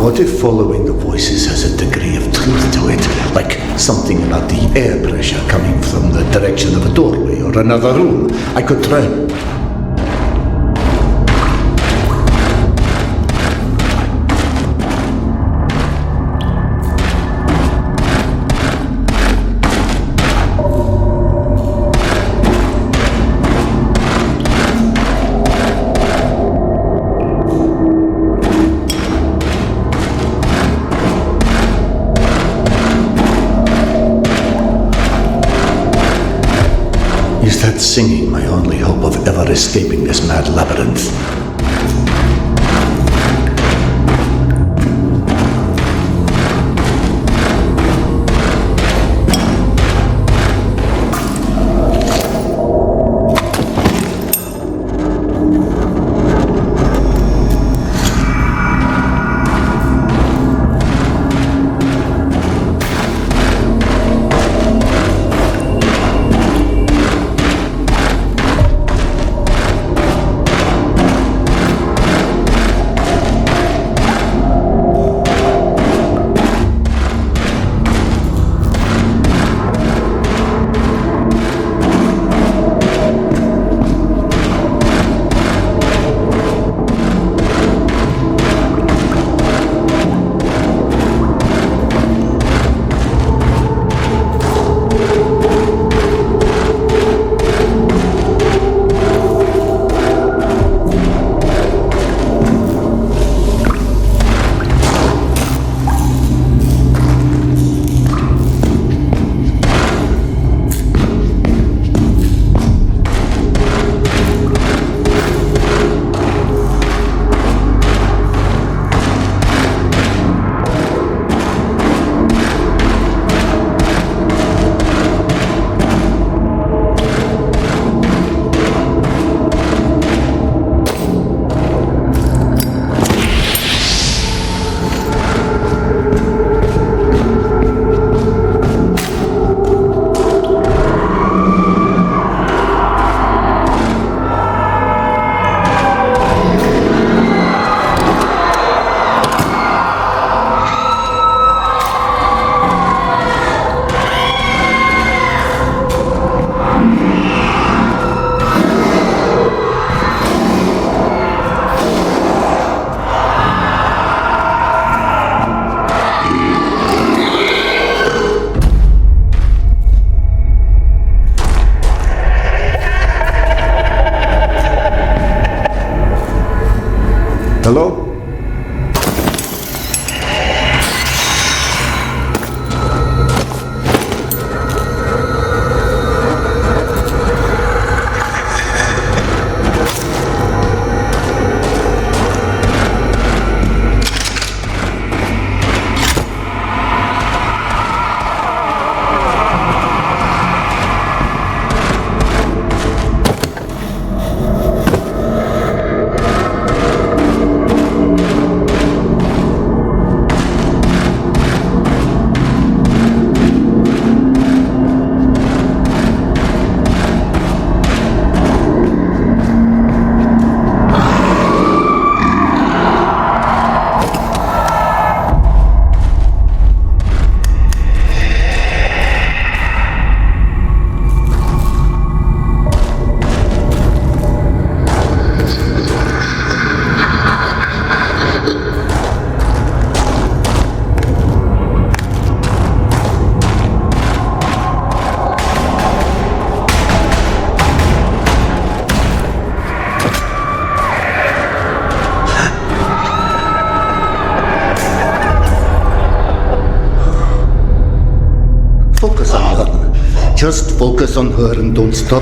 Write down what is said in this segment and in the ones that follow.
What if following the voices has a degree of truth to it? Like something about the air pressure coming from the direction of a doorway or another room? I could try. Is that singing my only hope of ever escaping this mad labyrinth? Hello? Just focus on her and don't stop.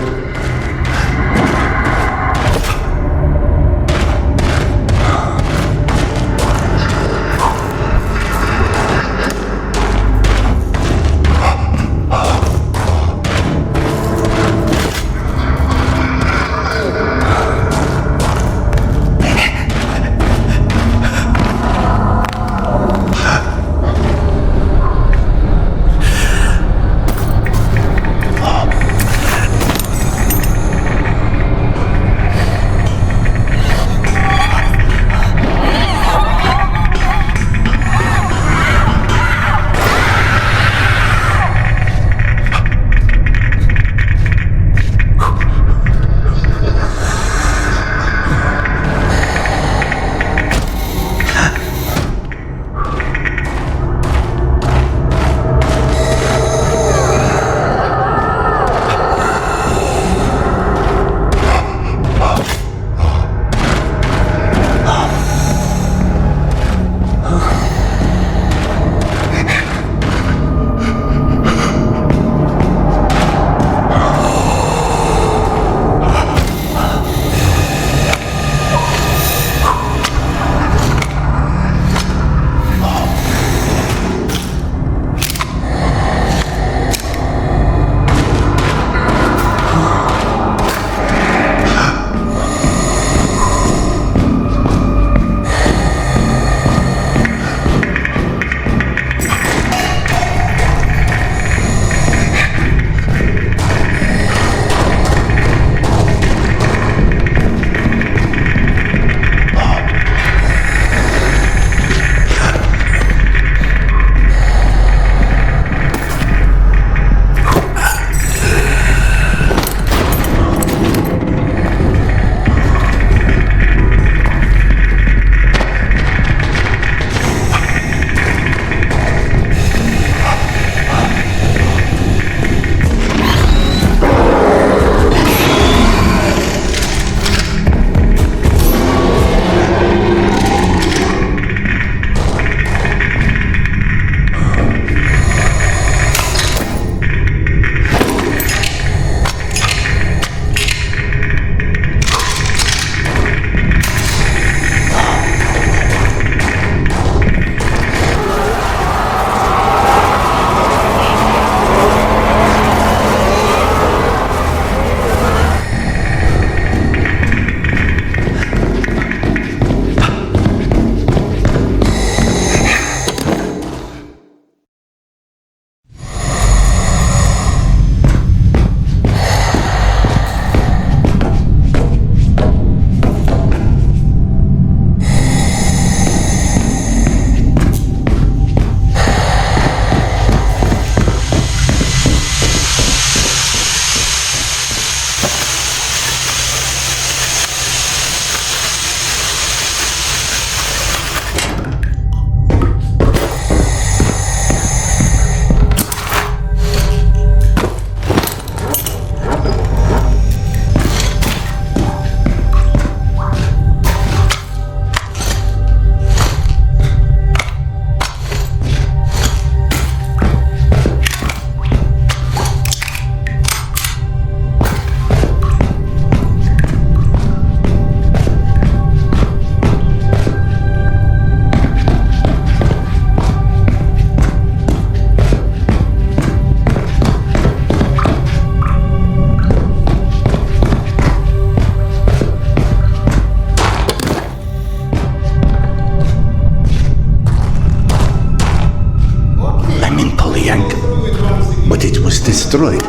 destroyed.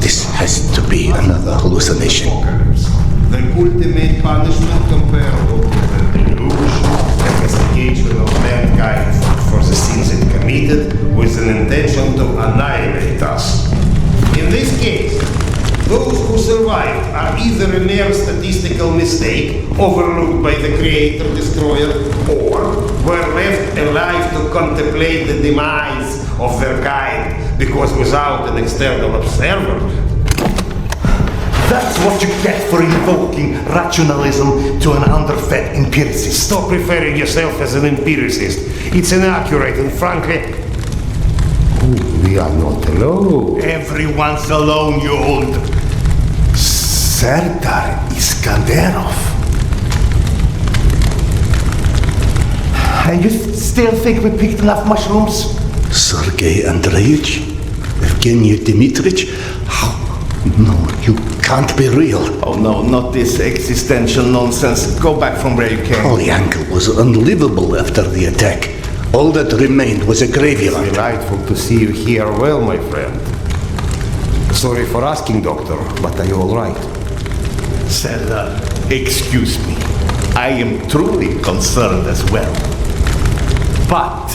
This has to be another hallucination. The ultimate punishment comparable to the delusion and castigation of mankind for the sins it committed with an intention to annihilate us. In this case, those who survived are either a mere statistical mistake overlooked by the creator-destroyer, or were left alive to contemplate the demise of their kind, because without an external observer. That's what you get for invoking rationalism to an underfed empiricist. Stop referring yourself as an empiricist. It's inaccurate and frankly, we are not alone. Everyone's alone, you old Serdar Iskanderov. And you still think we picked enough mushrooms? Sergei Andreevich? Evgeny Dmitrich? No, you can't be real. Oh no, not this existential nonsense. Go back from where you came. Polyanka was unlivable after the attack. All that remained was a graveyard. Delightful to see you here well, my friend. Sorry for asking, doctor, but are you all right? Serdar, excuse me. I am truly concerned as well. But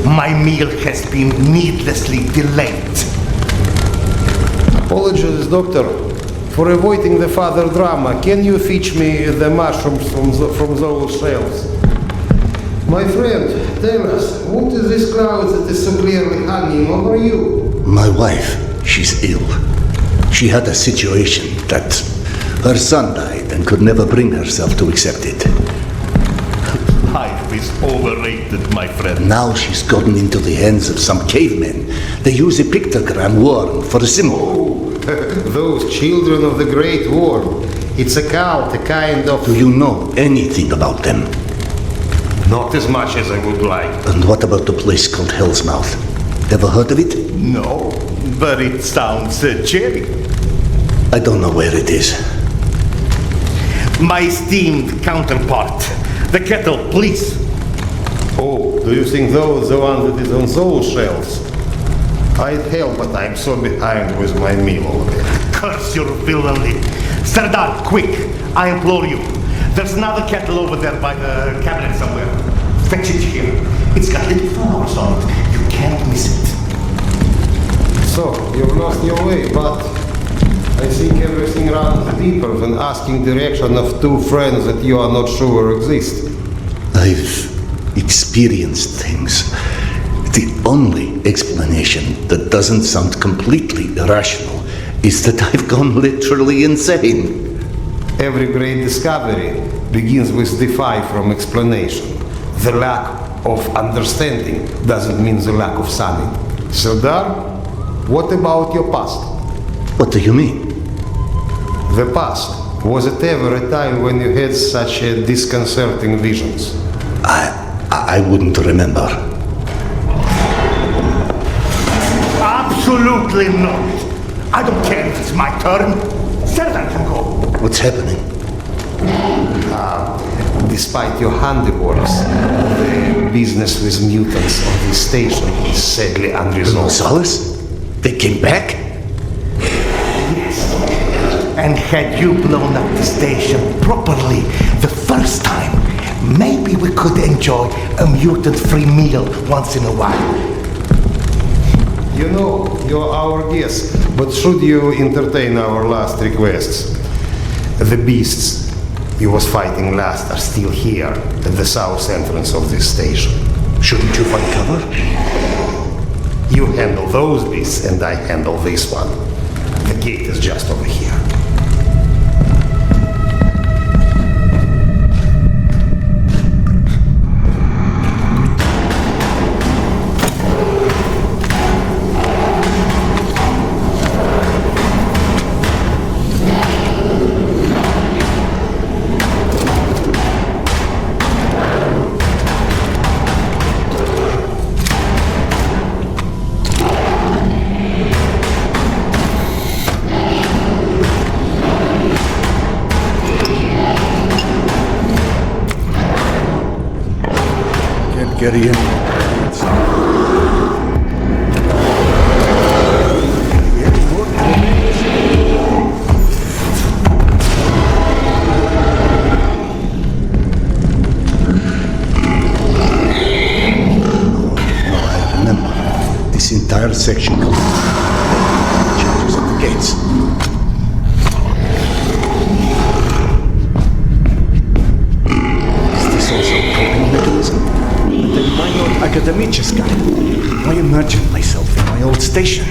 my meal has been needlessly delayed. Apologies, doctor, for avoiding the further drama. Can you fetch me the mushrooms from those shelves? My friend, tell us, what is this cloud that is so clearly hanging over you? My wife, she's ill. She had a situation that her son died and could never bring herself to accept it. Life is overrated, my friend. Now she's gotten into the hands of some cavemen. They use a pictogram worn for a symbol. Oh, those children of the Great War. It's a cult, a kind of... Do you know anything about them? Not as much as I would like. And what about the place called Hell's Mouth? Ever heard of it? No, but it sounds cherry. I don't know where it is. My esteemed counterpart, the kettle, please. Oh, do you think those the one that is on those shelves? I'd help, but I'm so behind with my meal already. Curse your villainy. Serdar, quick, I implore you. There's another kettle over there by the cabinet somewhere. Fetch it here. It's got little flowers on it. You can't miss it. So, you've lost your way, but I think everything runs deeper than asking direction of two friends that you are not sure exist. I've experienced things. The only explanation that doesn't sound completely irrational is that I've gone literally insane. Every great discovery begins with defy from explanation. The lack of understanding doesn't mean the lack of sanity. Serdar, what about your past? What do you mean? The past. Was it ever a time when you had such disconcerting visions? I wouldn't remember. Absolutely not. I don't care if it's my turn. Serdar can go. What's happening? Despite your handiworks, the business with mutants on this station is sadly unresolved. Gonzalez? They came back? Yes. And had you blown up the station properly the first time, maybe we could enjoy a mutant-free meal once in a while. You know, you're our guest, but should you entertain our last requests? The beasts you was fighting last are still here at the south entrance of this station. Shouldn't you find cover? You handle those beasts and I handle this one. The gate is just over here. Get in. section complete. Charges at the gates. Is this also a coping mechanism? Then why not academicisca? Why imagine myself in my old station?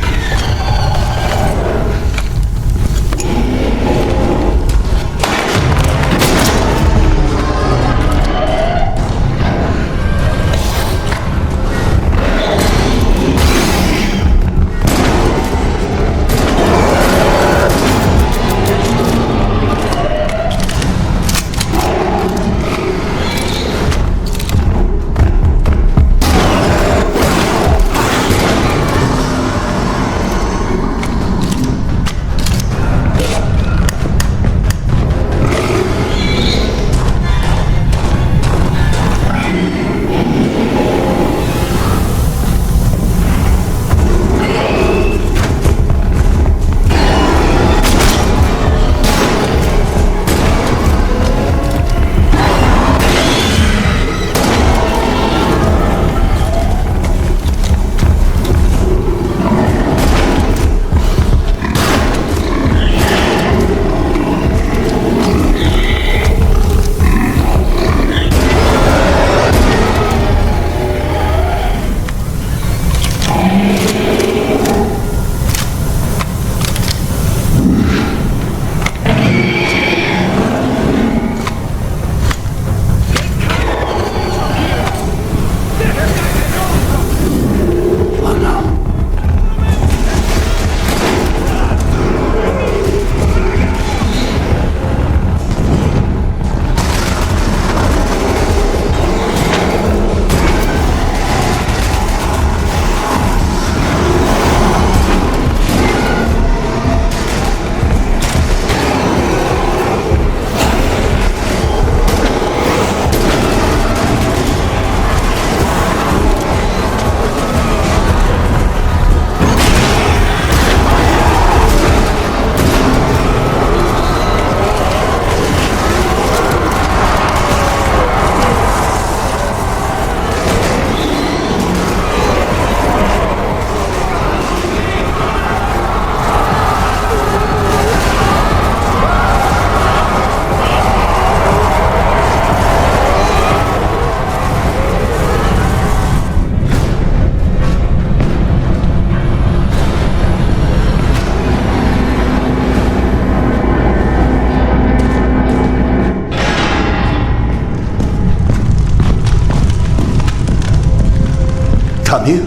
Come here.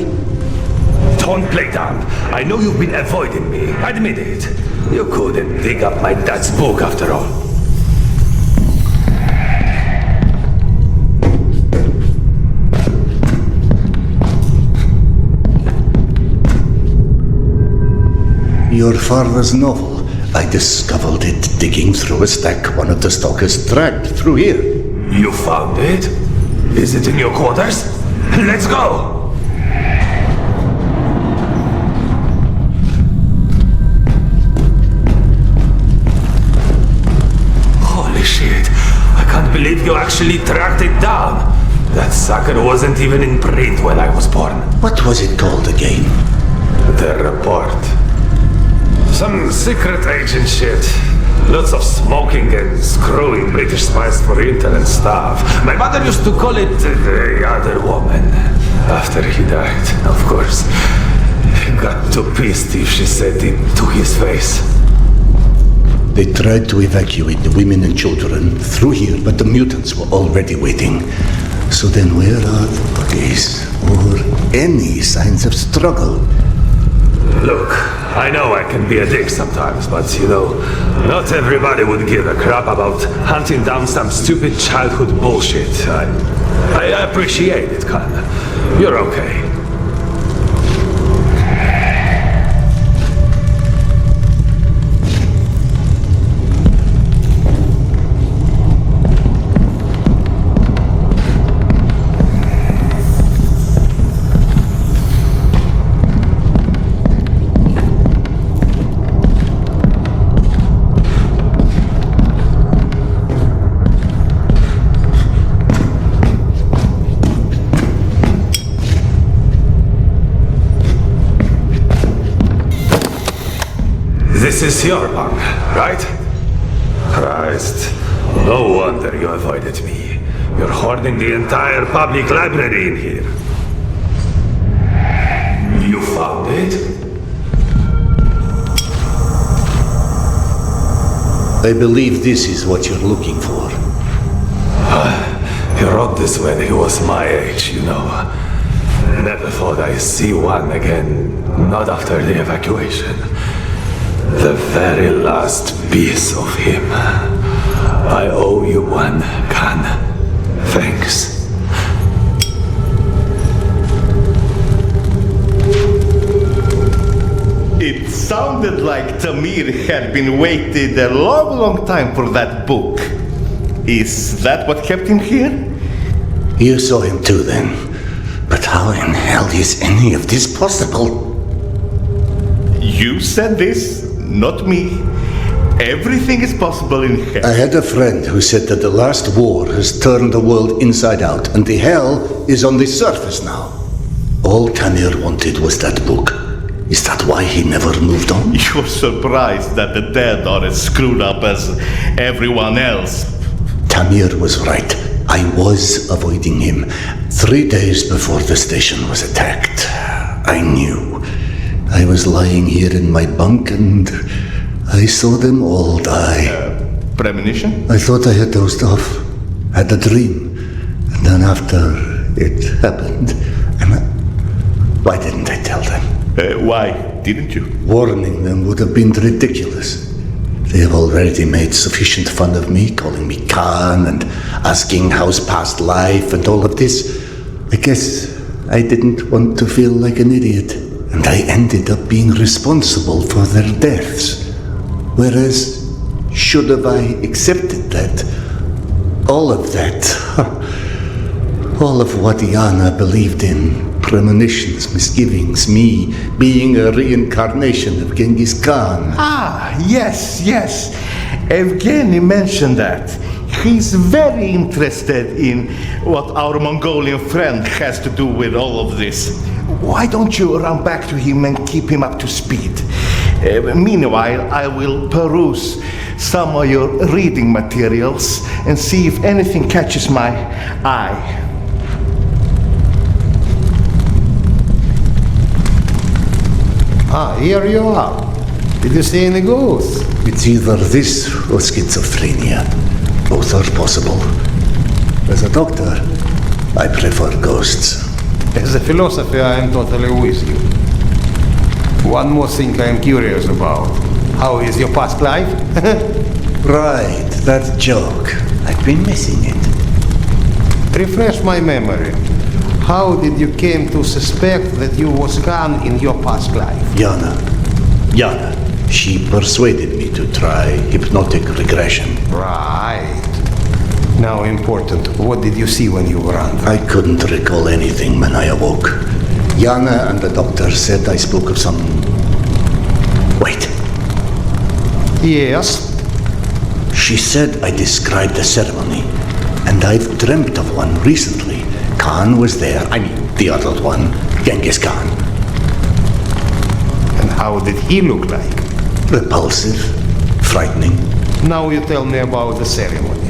Don't play dumb. I know you've been avoiding me. Admit it. You couldn't dig up my dad's book after all. Your father's novel. I discovered it digging through a stack one of the stalkers dragged through here. You found it? Is it in your quarters? Let's go! Holy shit. I can't believe you actually tracked it down. That sucker wasn't even in print when I was born. What was it called again? The report. Some secret agent shit. Lots of smoking and screwing British spies for intel and stuff. My mother used to call it the other woman. After he died, of course. He got too pissed if she said it to his face. They tried to evacuate the women and children through here, but the mutants were already waiting. So then where are the bodies? Or any signs of struggle? Look, I know I can be a dick sometimes, but you know, not everybody would give a crap about hunting down some stupid childhood bullshit. I appreciate it, kinda. You're okay. This is your bunk, right? Christ, no wonder you avoided me. You're hoarding the entire public library in here. You found it? I believe this is what you're looking for. He wrote this when he was my age, you know. Never thought I'd see one again, not after the evacuation. The very last piece of him. I owe you one, Khan. Thanks. It sounded like Tamir had been waiting a long, long time for that book. Is that what kept him here? You saw him too then. But how in hell is any of this possible? You said this, not me. Everything is possible in hell. I had a friend who said that the last war has turned the world inside out and the hell is on the surface now. All Tamir wanted was that book. Is that why he never moved on? You're surprised that the dead are as screwed up as everyone else. Tamir was right. I was avoiding him 3 days before the station was attacked. I knew. I was lying here in my bunk and I saw them all die. Premonition? I thought I had dozed off. Had a dream. And then after it happened, why didn't I tell them? Why didn't you? Warning them would have been ridiculous. They have already made sufficient fun of me, calling me Khan and asking how's past life and all of this. I guess I didn't want to feel like an idiot, and I ended up being responsible for their deaths. Whereas, should have I accepted that? All of that. All of what Yana believed in. Premonitions, misgivings, me being a reincarnation of Genghis Khan. Ah, yes. Evgeny mentioned that. He's very interested in what our Mongolian friend has to do with all of this. Why don't you run back to him and keep him up to speed? Meanwhile, I will peruse some of your reading materials and see if anything catches my eye. Ah, here you are. Did you see any ghosts? It's either this or schizophrenia. Both are possible. As a doctor, I prefer ghosts. As a philosopher, I am totally with you. One more thing I am curious about. How is your past life? Right, that joke. I've been missing it. Refresh my memory. How did you came to suspect that you was Khan in your past life? Yana. She persuaded me to try hypnotic regression. Right. Now important, what did you see when you were under? I couldn't recall anything when I awoke. Yana and the doctor said I spoke of some... Wait. Yes. She said I described a ceremony, and I've dreamt of one recently. Khan was there, the other one, Genghis Khan. And how did he look like? Repulsive, frightening. Now you tell me about the ceremony.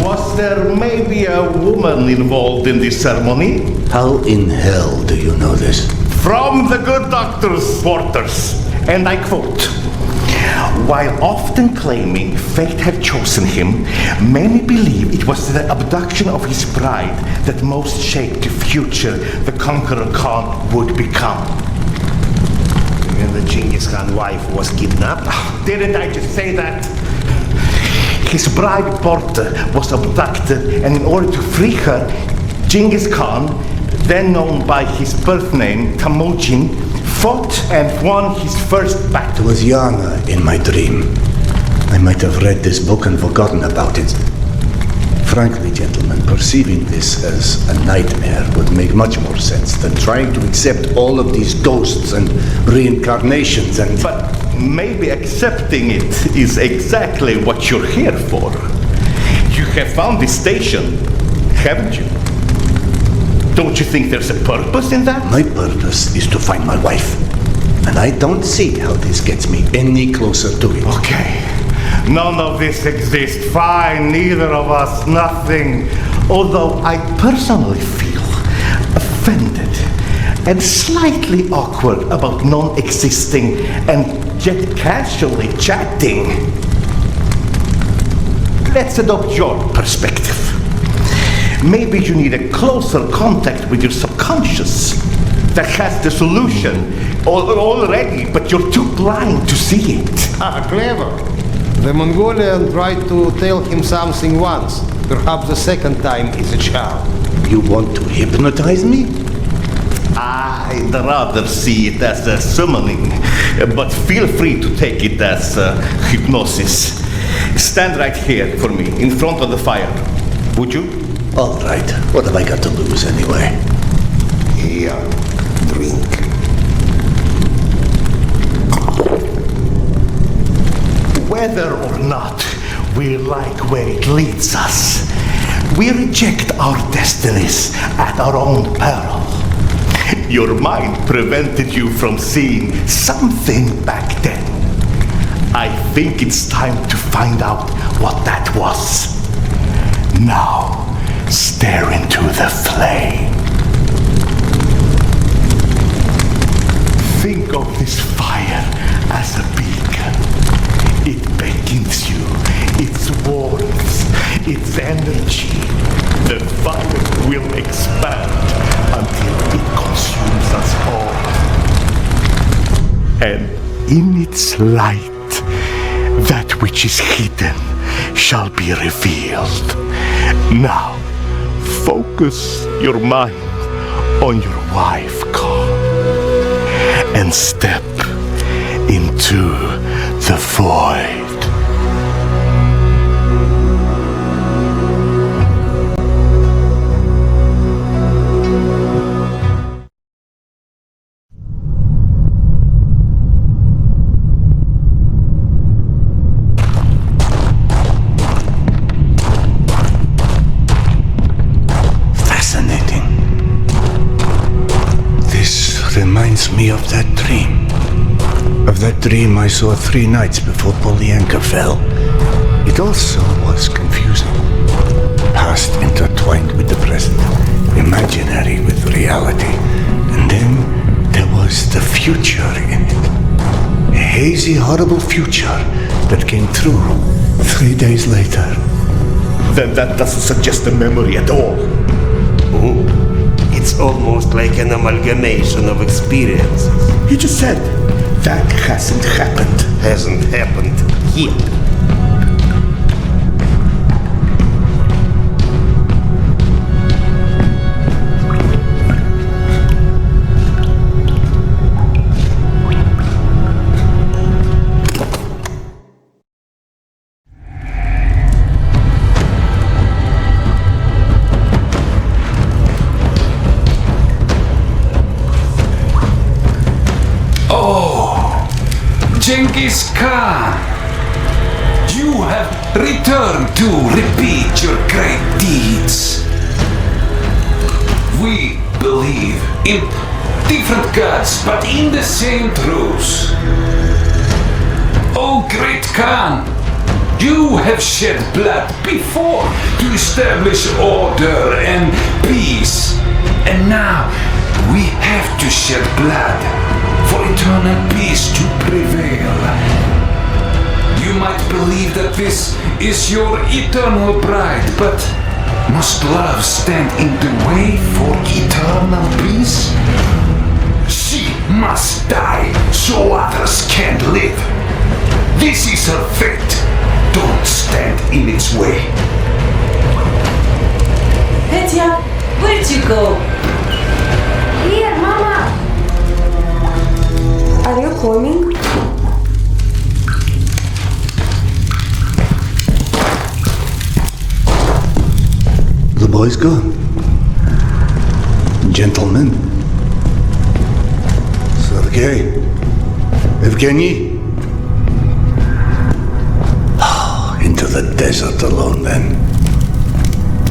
Was there maybe a woman involved in this ceremony? How in hell do you know this? From the good doctor's quarters, and I quote, "While often claiming fate had chosen him, many believe it was the abduction of his bride that most shaped the future the conqueror Khan would become." And the Genghis Khan wife was kidnapped? Didn't I just say that? His bride Porta was abducted, and in order to free her, Genghis Khan, then known by his birth name Temujin, fought and won his first It battle. was Yana in my dream. I might have read this book and forgotten about it. Frankly, gentlemen, perceiving this as a nightmare would make much more sense than trying to accept all of these ghosts and reincarnations and... But maybe accepting it is exactly what you're here for. You have found this station, haven't you? Don't you think there's a purpose in that? My purpose is to find my wife. And I don't see how this gets me any closer to it. Okay. None of this exists. Fine, neither of us, nothing. Although I personally feel offended and slightly awkward about non-existing and yet casually chatting. Let's adopt your perspective. Maybe you need a closer contact with your subconscious that has the solution already, but you're too blind to see it. Ah, clever. The Mongolian tried to tell him something once. Perhaps the second time is a charm. You want to hypnotize me? I'd rather see it as a summoning, but feel free to take it as hypnosis. Stand right here for me, in front of the fire. Would you? All right. What have I got to lose anyway? Here, drink. Whether or not we like where it leads us, we reject our destinies at our own peril. Your mind prevented you from seeing something back then. I think it's time to find out what that was. Now, stare into the flame. Think of this fire as a beacon. It beckons you, its warmth, its energy. The fire will expand until it consumes us all. And in its light, that which is hidden shall be revealed. Now, focus your mind on your wife, Carl, and step into the void. Reminds me of that dream. Of that dream I saw 3 nights before Polyanka fell. It also was confusing. Past intertwined with the present. Imaginary with reality. And then there was the future in it. A hazy, horrible future that came through 3 days later. Then that doesn't suggest a memory at all. Oh, it's almost like an amalgamation of experiences. You just said that hasn't happened. Hasn't happened yet. Genghis Khan, you have returned to repeat your great deeds. We believe in different gods, but in the same truths. Oh, great Khan, you have shed blood before to establish order and peace. And now we have to shed blood for eternal peace to prevail. You might believe that this is your eternal bride, but must love stand in the way for eternal peace? She must die so others can live. This is her fate. Don't stand in its way. Petya, where'd you go? Here, Mama! Are you coming? The boy's gone. Gentlemen. Sergei. Evgeny. Into the desert alone, then.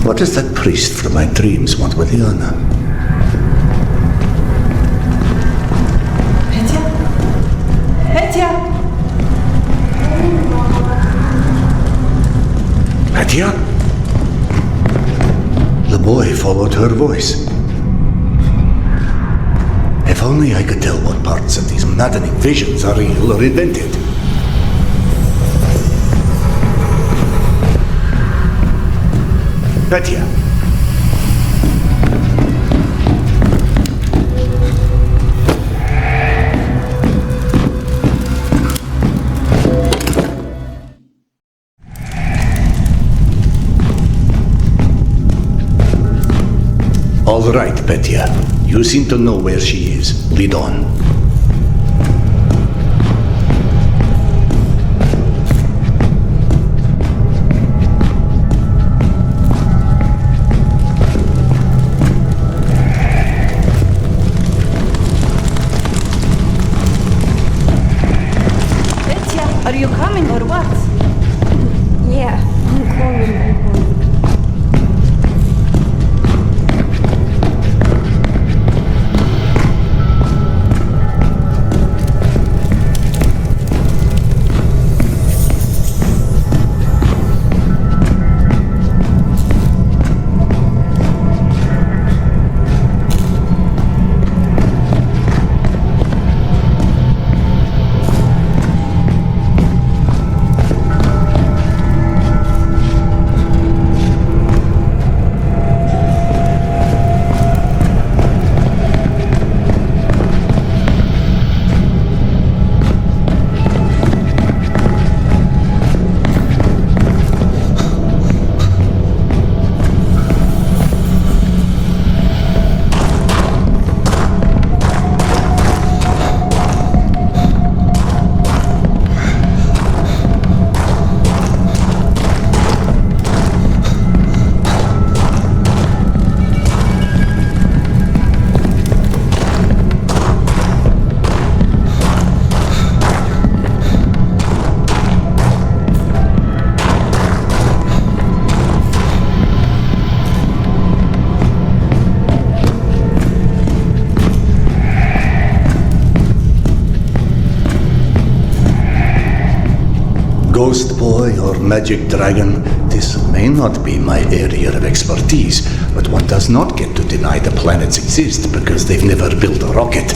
What does that priest from my dreams want with Yana? Petya, Petya? The boy followed her voice. If only I could tell what parts of these maddening visions are real or invented. Petya. All right, Petya. You seem to know where she is. Lead on. Petya, are you coming or what? Yeah, I'm coming. Ghost boy or magic dragon, this may not be my area of expertise, but one does not get to deny the planets exist because they've never built a rocket.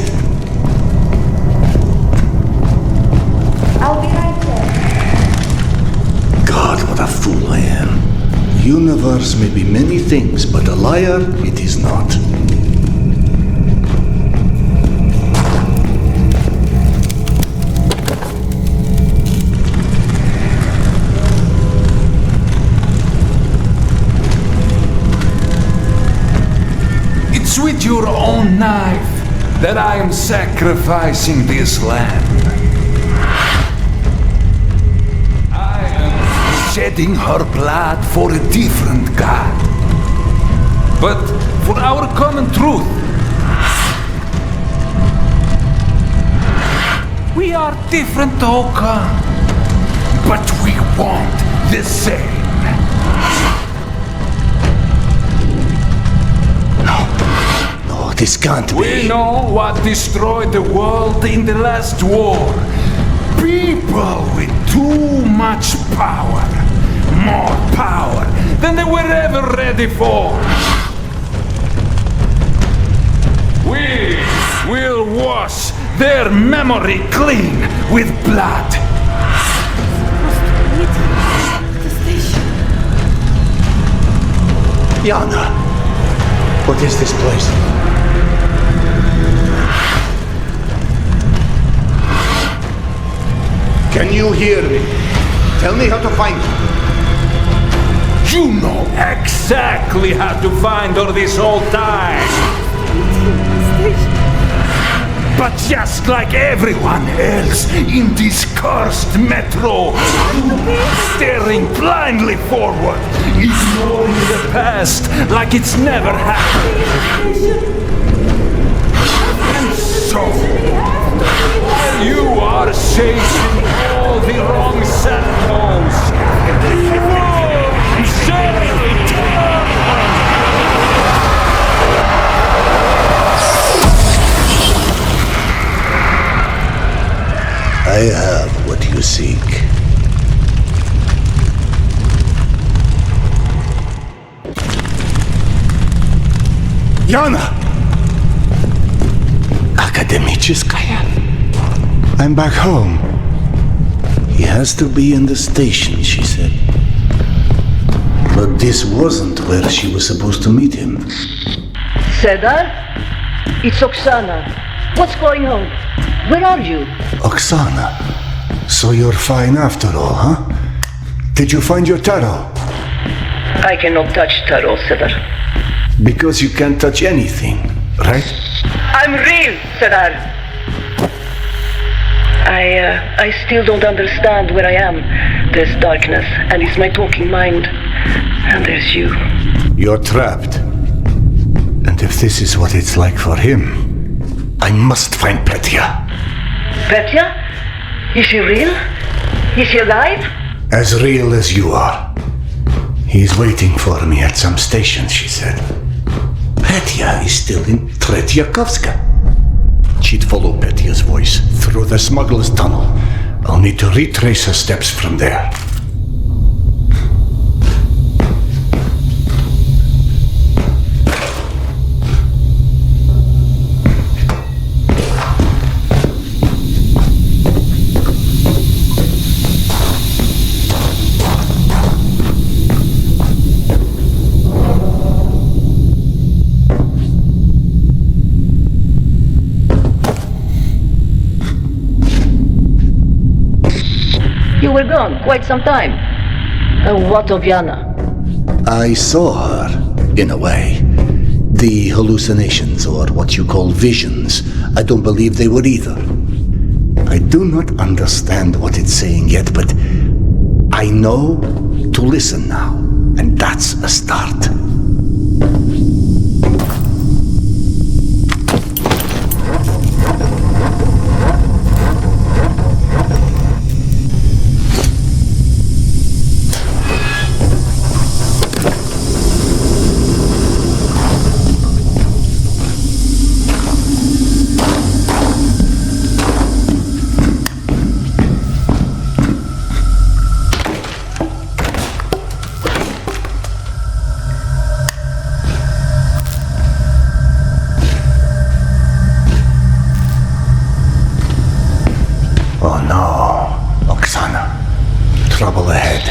I'll be right there. God, what a fool I am. The universe may be many things, but a liar it is not. It's with your own knife that I am sacrificing this land. I am shedding her blood for a different God. But for our common truth. We are different, Oka, but we want the same. This can't be. We know what destroyed the world in the last war. People with too much power. More power than they were ever ready for. We will wash their memory clean with blood. Yana, what is this place? Can you hear me? Tell me how to find her. You know exactly how to find her this whole time. But just like everyone else in this cursed metro, staring blindly forward, ignoring the past like it's never happened. And so, while you are chasing all the wrong shadows, one shall turn. I have what you seek. Yana! Akademicheskaya? I'm back home. He has to be in the station, she said. But this wasn't where she was supposed to meet him. Sedar? It's Oksana. What's going on? Where are you? Oksana, so you're fine after all, huh? Did you find your tarot? I cannot touch tarot, Sedar. Because you can't touch anything, right? I'm real, Sedar. I still don't understand where I am. There's darkness, and it's my talking mind. And there's you. You're trapped. And if this is what it's like for him, I must find Petya. Petya? Is she real? Is she alive? As real as you are. He's waiting for me at some station, she said. Petya is still in Tretyakovska. She'd follow Petya's voice through the smuggler's tunnel. I'll need to retrace her steps from there. You were gone quite some time. What of Yana? I saw her, in a way. The hallucinations, or what you call visions, I don't believe they were either. I do not understand what it's saying yet, but I know to listen now, and that's a start. Oh no, Oksana. Trouble ahead.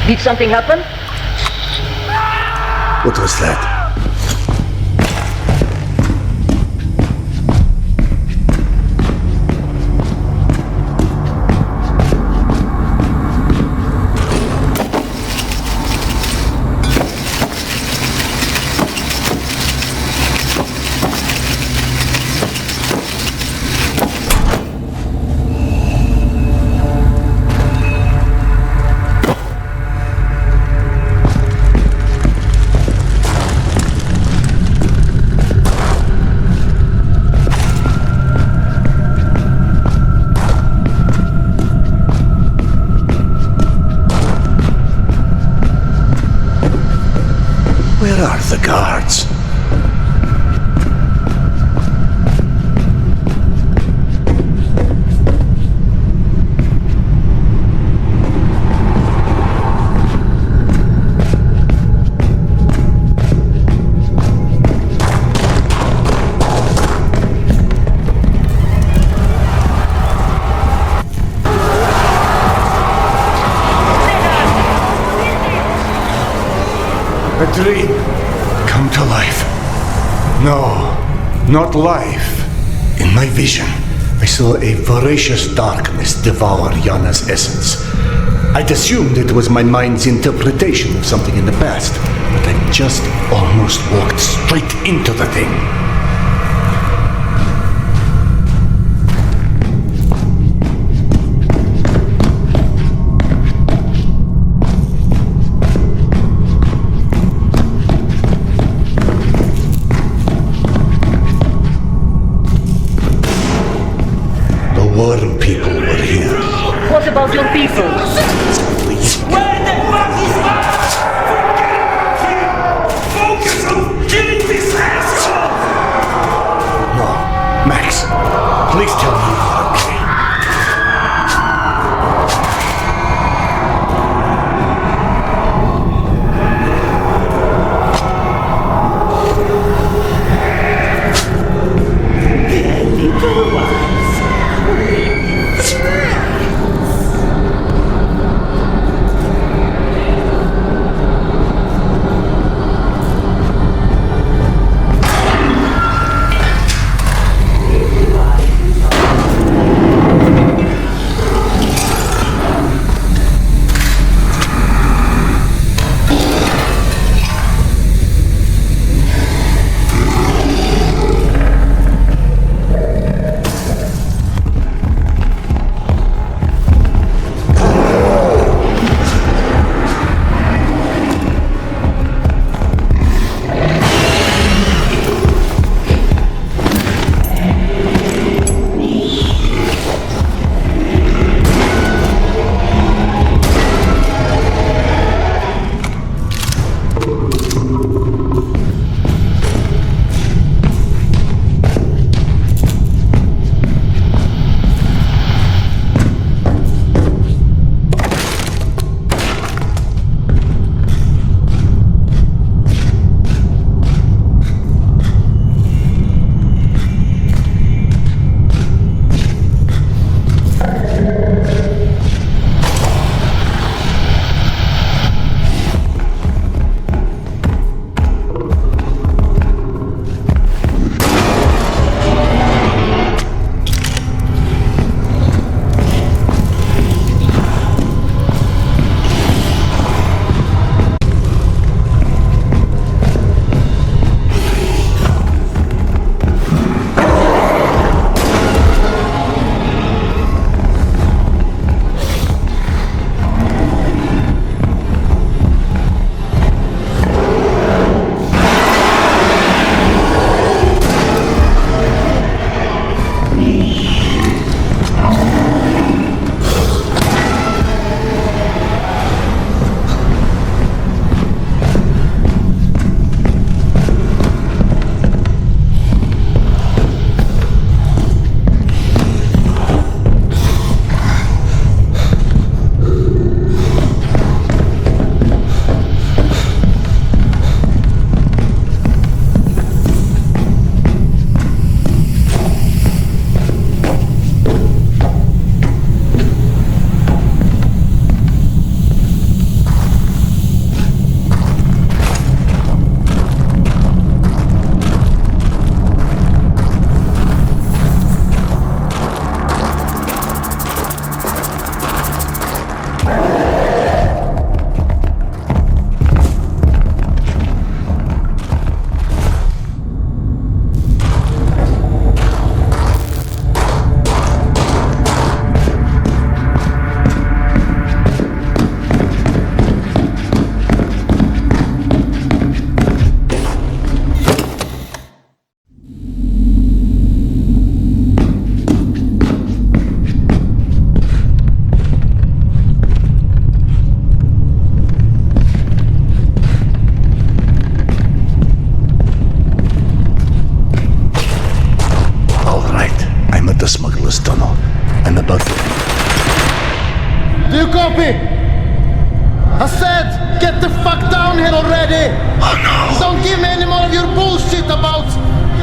Did something happen? What was that? Where are the guards? A dream come to life. No, not life. In my vision, I saw a voracious darkness devour Yana's essence. I'd assumed it was my mind's interpretation of something in the past, but I just almost walked straight into the thing. Worm people were here. What about your people? Please. Where the fuck is that? Focus on killing this asshole!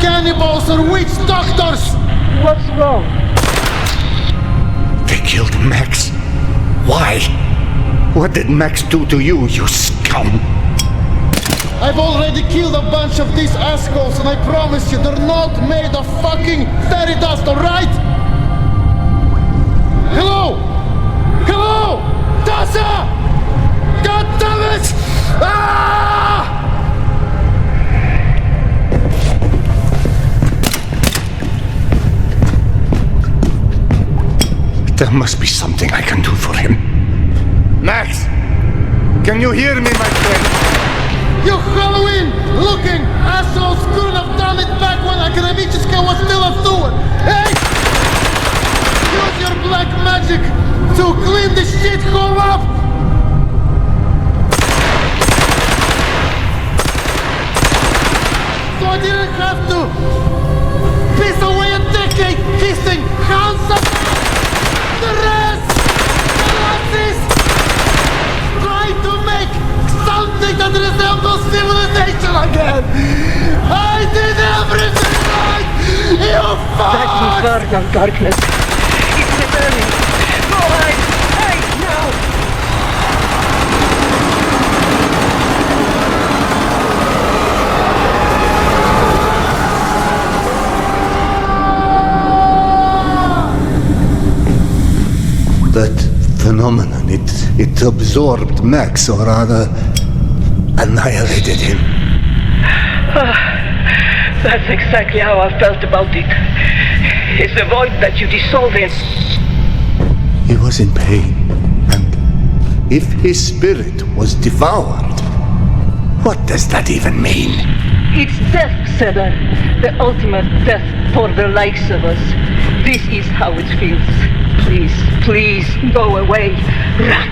cannibals or witch doctors! What's wrong? They killed Max. Why? What did Max do to you, you scum? I've already killed a bunch of these assholes, and I promise you, they're not made of fucking fairy dust, alright? Hello? Hello? Tasha! God damn it! Ah! There must be something I can do for him. Max! Can you hear me, my friend? You Halloween-looking assholes couldn't have done it back when Agravichisca was still a steward! Hey! Use your black magic to clean this shithole up! So I didn't have to piss away a decade kissing handsome the rest! The Nazis! Try to make something that resembles civilization again! I did everything right! You fuck! That's infernal darkness. It's returning. Go hide! Hide now! That phenomenon, it absorbed Max, or rather, annihilated him. That's exactly how I felt about it. It's the void that you dissolve in. He was in pain, and if his spirit was devoured, what does that even mean? It's death, Cedar. The ultimate death for the likes of us. This is how it feels. Please, please, go away. Run.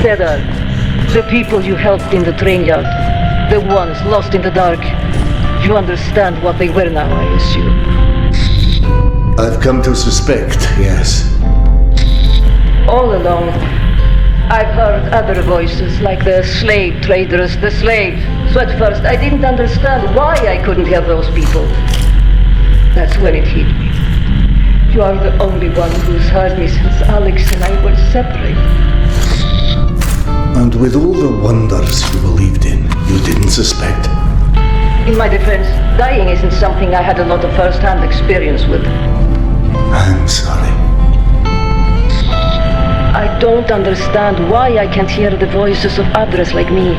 Cedar, the people you helped in the train yard, the ones lost in the dark, you understand what they were now, I assume. I've come to suspect, yes. All along, I've heard other voices, like the slave traders, the slaves. So at first, I didn't understand why I couldn't help those people. That's when it hit me. You are the only one who's heard me since Alex and I were separated. And with all the wonders you believed in, you didn't suspect. In my defense, dying isn't something I had a lot of first-hand experience with. I'm sorry. I don't understand why I can't hear the voices of others like me.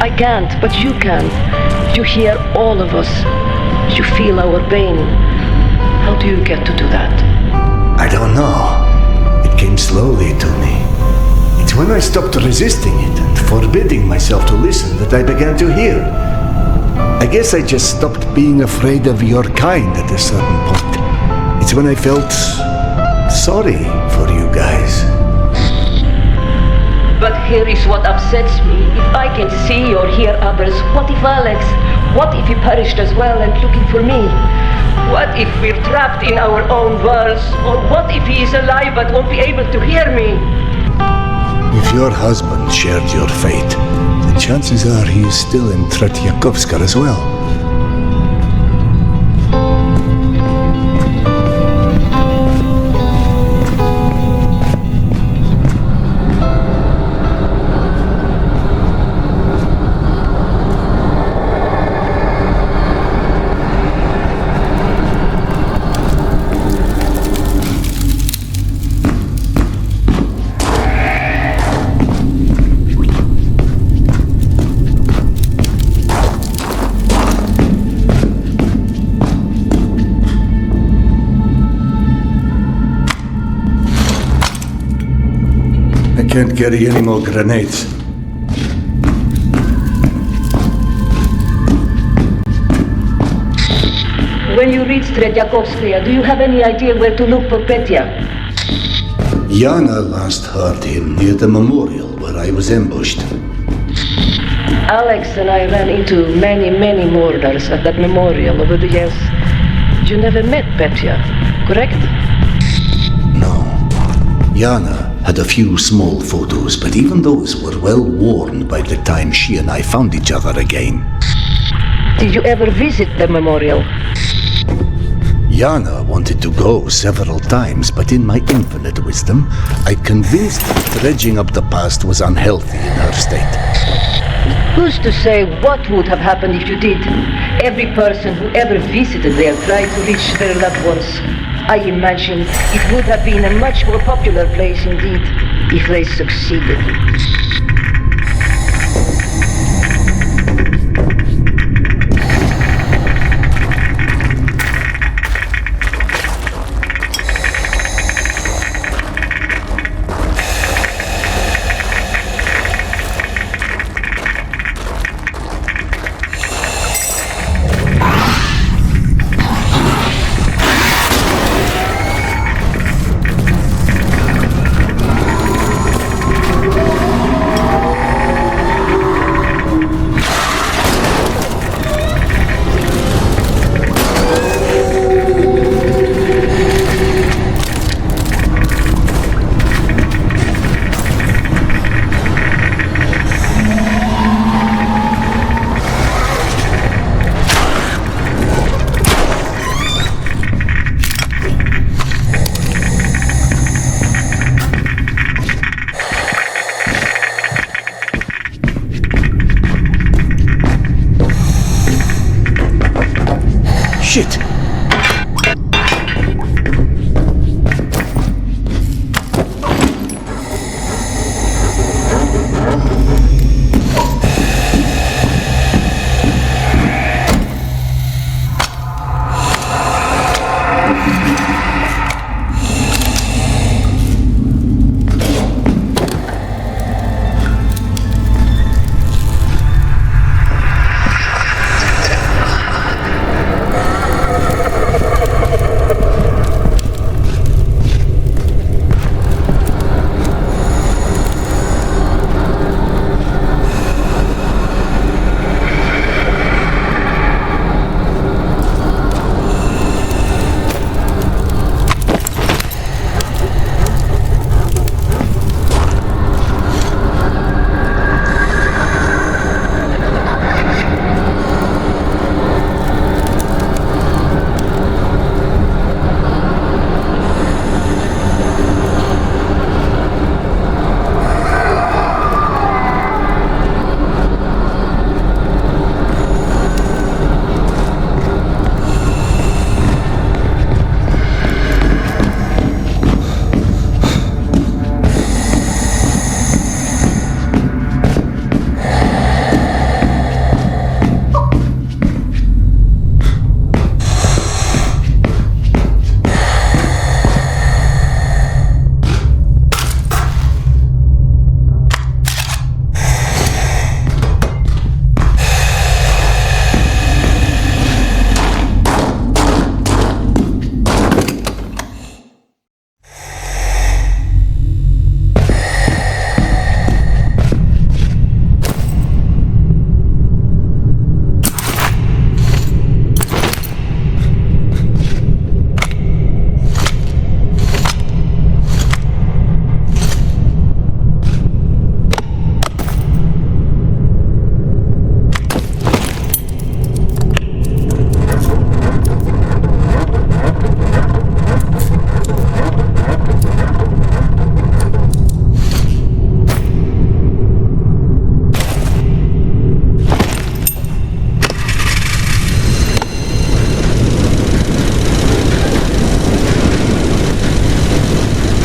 I can't, but you can. You hear all of us. You feel our pain. How do you get to do that? I don't know. It came slowly to me. It's when I stopped resisting it and forbidding myself to listen that I began to hear. I guess I just stopped being afraid of your kind at a certain point. It's when I felt sorry for you guys. But here is what upsets me. If I can see or hear others, what if Alex? What if he perished as well and looking for me? What if we're trapped in our own worlds? Or what if he is alive but won't be able to hear me? If your husband shared your fate, then chances are he is still in Tretyakovska as well. I can't carry any more grenades. When you reach Tretyakovskaya, do you have any idea where to look for Petya? Yana last heard him near the memorial where I was ambushed. Alex and I ran into many, many mourners at that memorial over the years. You never met Petya, correct? No. Yana had a few small photos, but even those were well worn by the time she and I found each other again. Did you ever visit the memorial? Yana wanted to go several times, but in my infinite wisdom, I convinced her dredging up the past was unhealthy in her state. Who's to say what would have happened if you did? Every person who ever visited there tried to reach their loved ones. I imagine it would have been a much more popular place indeed if they succeeded. Shit!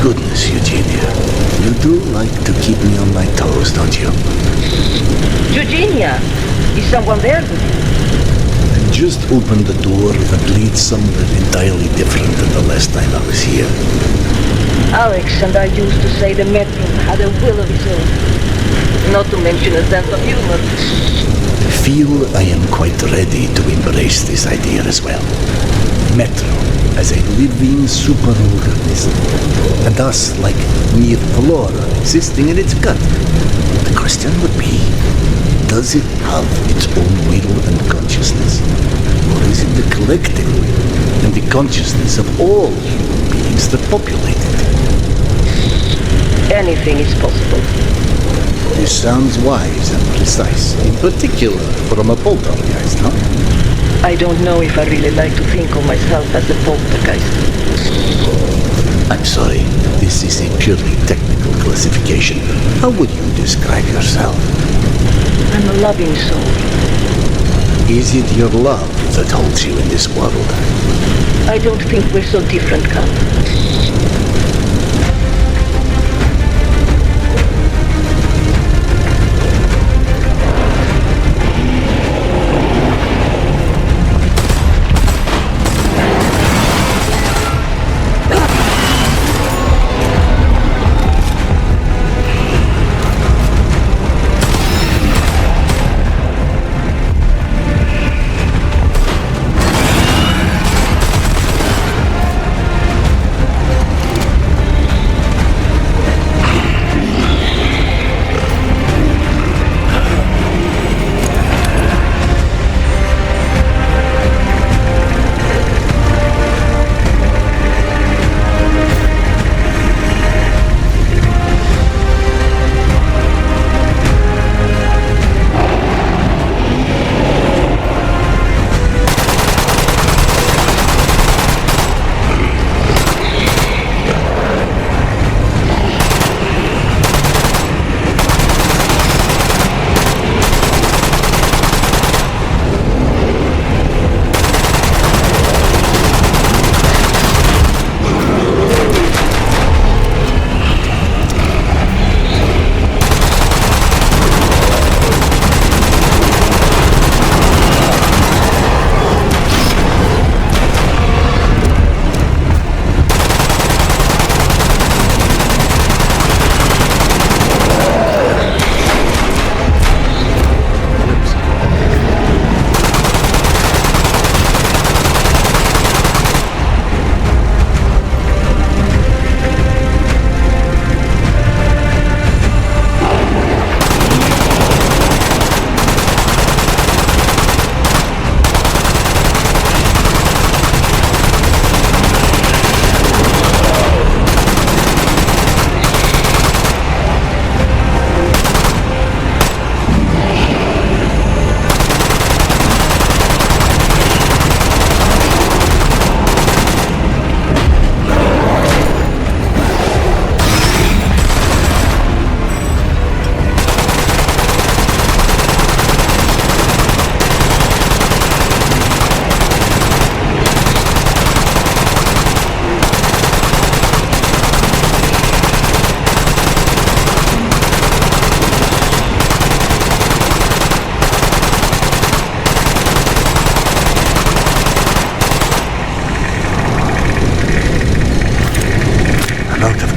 Goodness, Eugenia. You do like to keep me on my toes, don't you? Eugenia, is someone there? I just opened the door that leads somewhere entirely different than the last time I was here. Alex and I used to say the Metro had a will of its own. Not to mention a sense of humor. I feel I am quite ready to embrace this idea as well. Metro as a living superorganism, and thus like mere flora existing in its gut. The question would be, Does it have its own will and consciousness? Or is it the collective will and the consciousness of all human beings that populate it? Anything is possible. This sounds wise and precise, in particular from a poltergeist, huh? I don't know if I really like to think of myself as a poltergeist. I'm sorry, this is a purely technical classification. How would you describe yourself? I'm a loving soul. Is it your love that holds you in this world? I don't think we're so different, Count.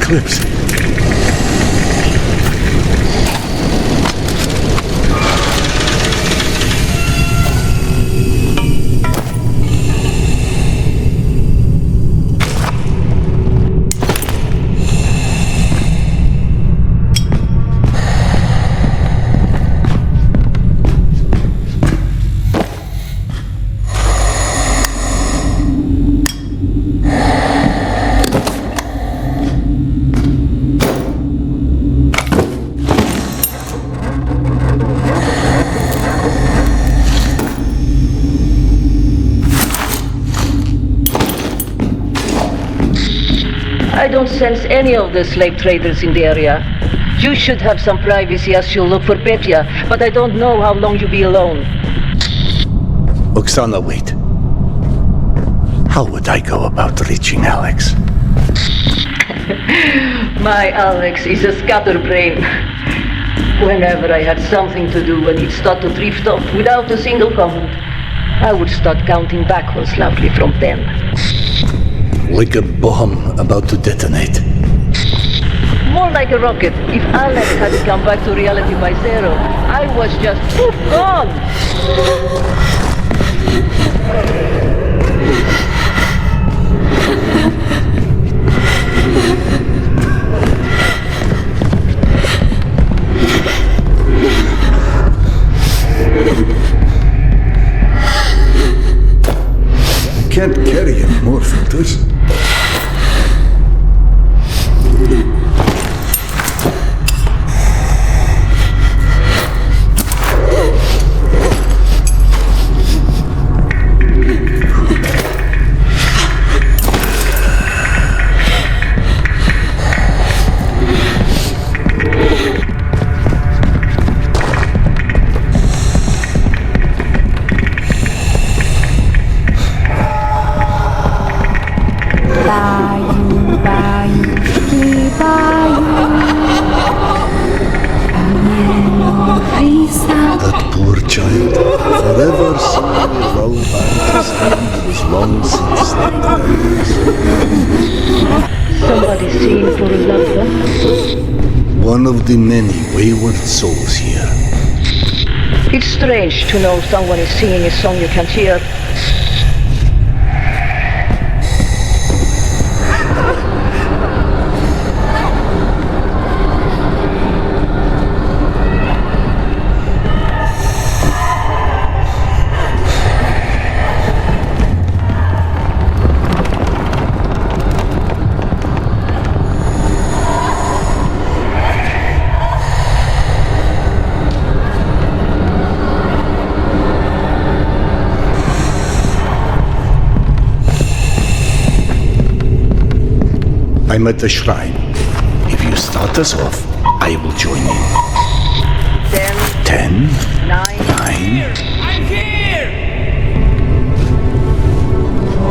Clips. I don't sense any of the slave traders in the area. You should have some privacy as you look for Petya, but I don't know how long you'll be alone. Oksana, wait. How would I go about reaching Alex? My Alex is a scatterbrain. Whenever I had something to do and he'd start to drift off without a single comment, I would start counting backwards loudly from 10. Like a bomb about to detonate. More like a rocket. If Alex hadn't come back to reality by 0, I was just poof, gone. one of the many wayward souls here. It's strange to know someone is singing a song you can't hear. I'm at the shrine. If you start us off, I will join you. 10, 9. I'm here!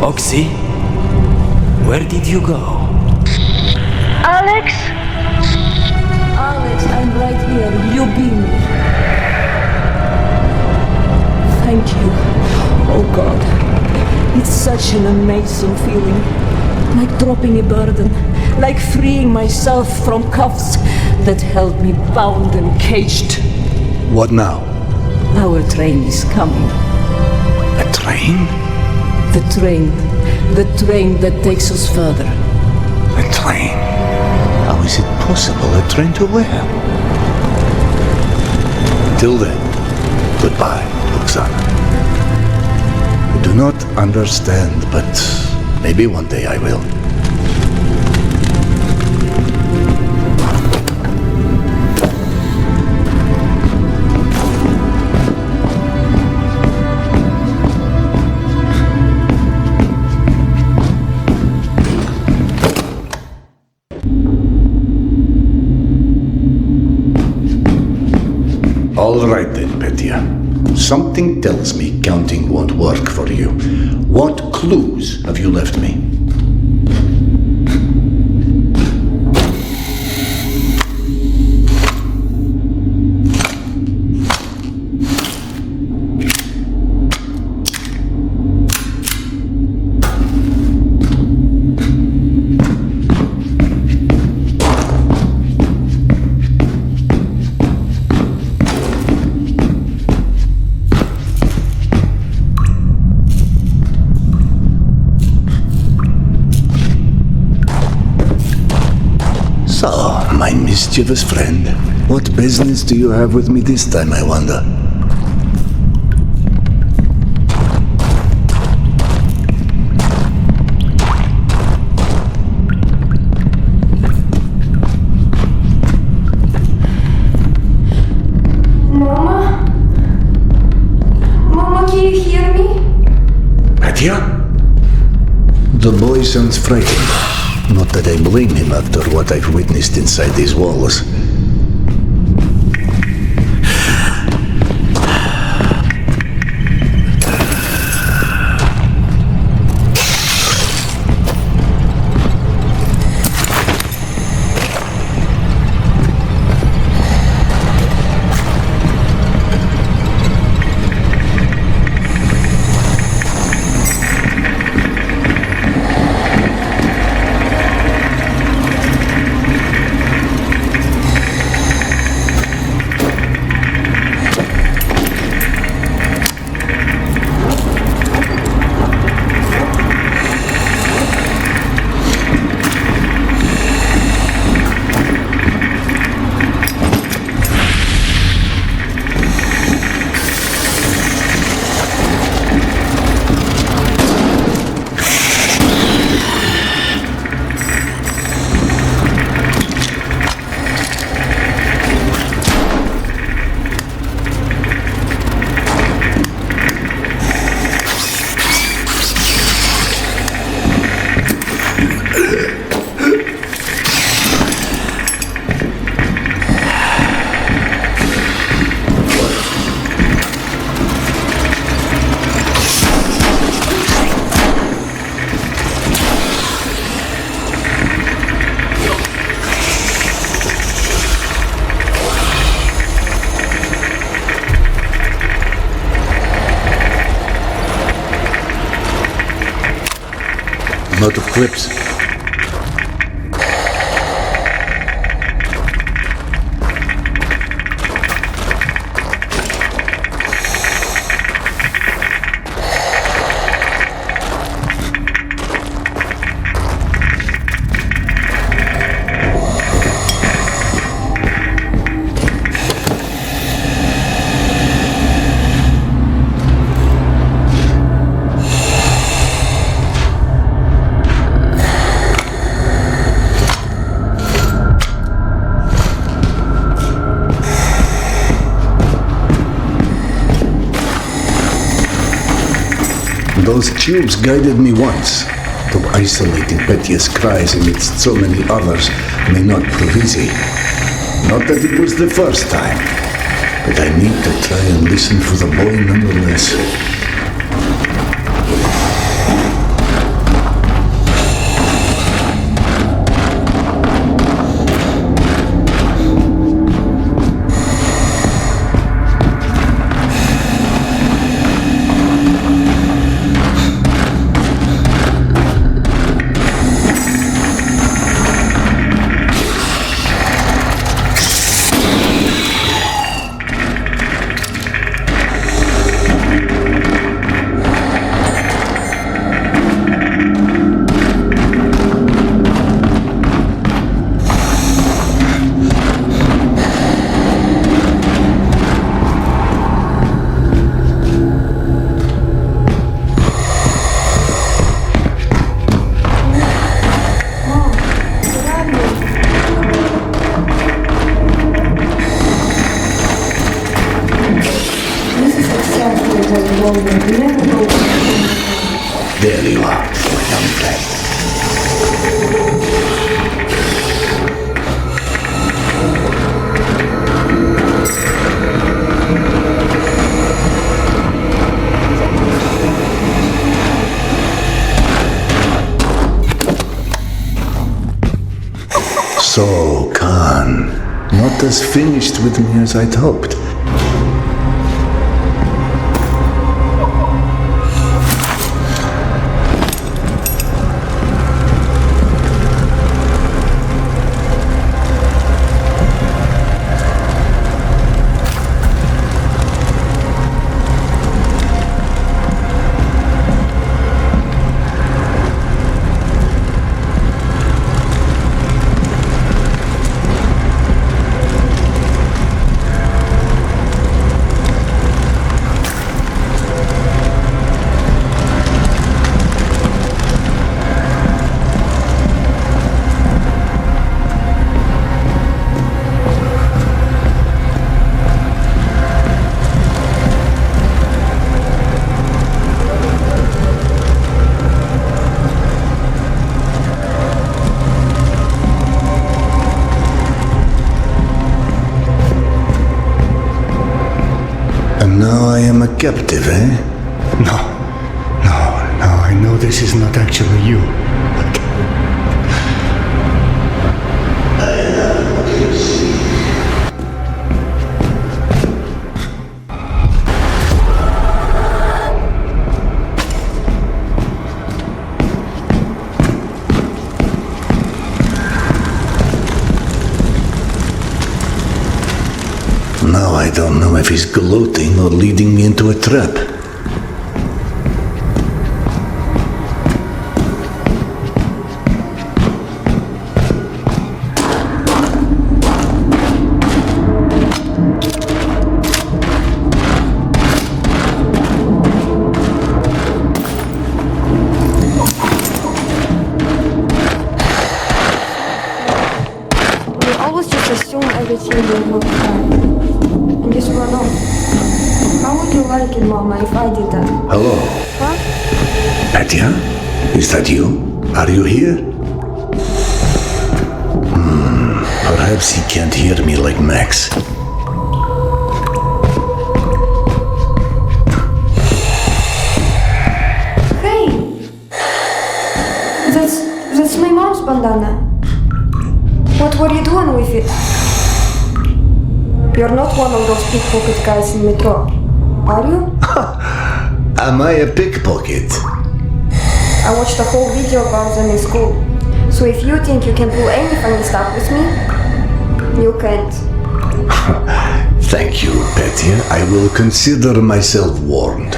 Oxy, where did you go? Alex? Alex, I'm right here. You be me. Thank you. Oh God. It's such an amazing feeling. Like dropping a burden. Like freeing myself from cuffs that held me bound and caged. What now? Our train is coming. A train? The train that takes us further. A train? How is it possible? A train to where? Till then, goodbye, Oksana. I do not understand, but maybe one day I will. All right then, Petya. Something tells me counting won't work for you. What clues have you left me? My mischievous friend, what business do you have with me this time, I wonder? Mama? Mama, can you hear me? Petya? The boy sounds frightened. Not that I blame him after what I've witnessed inside these walls. I'm out of clips. Those cubes guided me once, though isolating Petya's cries amidst so many others may not prove easy. Not that it was the first time, but I need to try and listen for the boy nonetheless. There you are, young friend. So, Khan, not as finished with me as I'd hoped. Now I am a captive, eh? No, I know this is not actually you, but... I am what you see. Now I don't know if he's gloating or leading me into a trap. We always just assume everything will work fine. And just run off. How would you like it, Mama, if I did that? Hello? Huh? Petya? Is that you? Are you here? Perhaps he can't hear me like Max. Hey! That's my mom's bandana. What were you doing with it? You're not one of those pickpocket guys in Metro, are you? Am I a pickpocket? I watched a whole video about them in school. So if you think you can pull any funny stuff with me, you can't. Thank you, Petya. I will consider myself warned.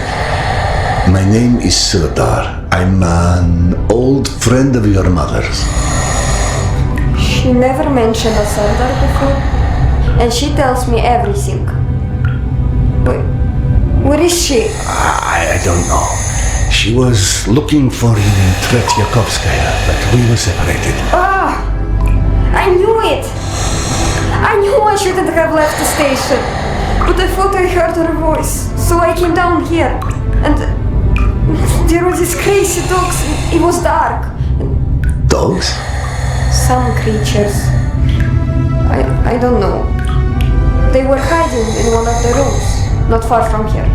My name is Serdar. I'm an old friend of your mother's. She never mentioned a Serdar before, and she tells me everything. Where is she? I don't know. She was looking for you in Tretyakovskaya, but we were separated. Ah! I knew it! I knew I shouldn't have left the station. But I thought I heard her voice, so I came down here. And There were these crazy dogs. It was dark. Dogs? Some creatures. I don't know. They were hiding in one of the rooms, not far from here.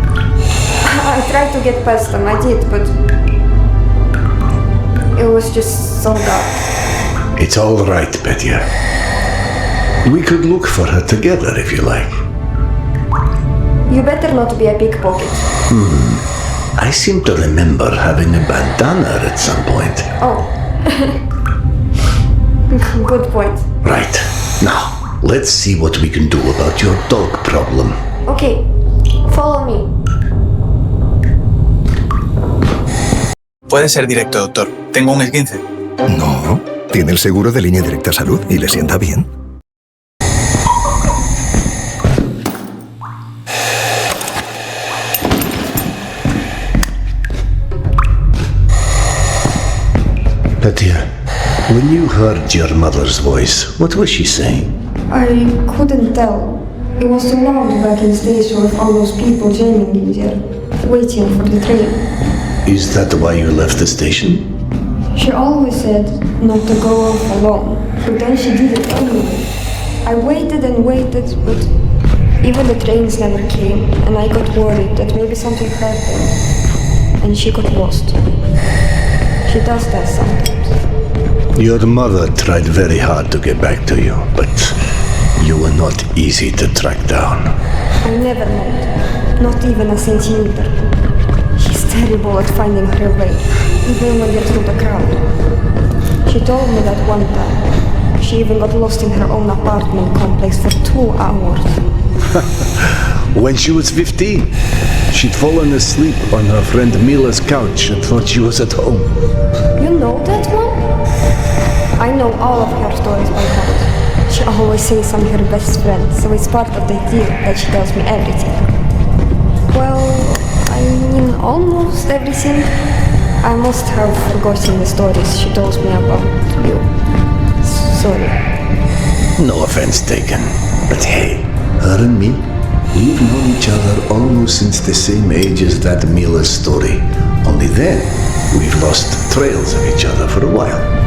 I tried to get past them, I did, but it was just so dark. It's all right, Petya. We could look for her together if you like. You better not be a pickpocket. I seem to remember having a bandana at some point. Oh. Good point. Right. Now, let's see what we can do about your dog problem. Okay, follow me. Puede ser directo, doctor. Tengo un esguince. No, tiene el seguro de línea directa salud y le sienta bien. Petya, when you heard your mother's voice, what was she saying? I couldn't tell. It was too loud back in the station with all those people jamming in there, waiting for the train. Is that why you left the station? She always said not to go off alone, but then she did it anyway. I waited and waited, but even the trains never came, and I got worried that maybe something happened, and she got lost. She does that sometimes. Your mother tried very hard to get back to you, but you were not easy to track down. I never met, not even a centimeter. She's terrible at finding her way, even when you're through the crowd. She told me that one time. She even got lost in her own apartment complex for 2 hours. When she was 15, she'd fallen asleep on her friend Mila's couch and thought she was at home. You know that one? I know all of her stories by heart. She always says I'm her best friend, so it's part of the deal that she tells me everything. Well, I mean almost everything. I must have forgotten the stories she told me about you. Sorry. No offense taken, but hey, her and me, we've known each other almost since the same age as that Mila's story. Only then, we've lost trails of each other for a while.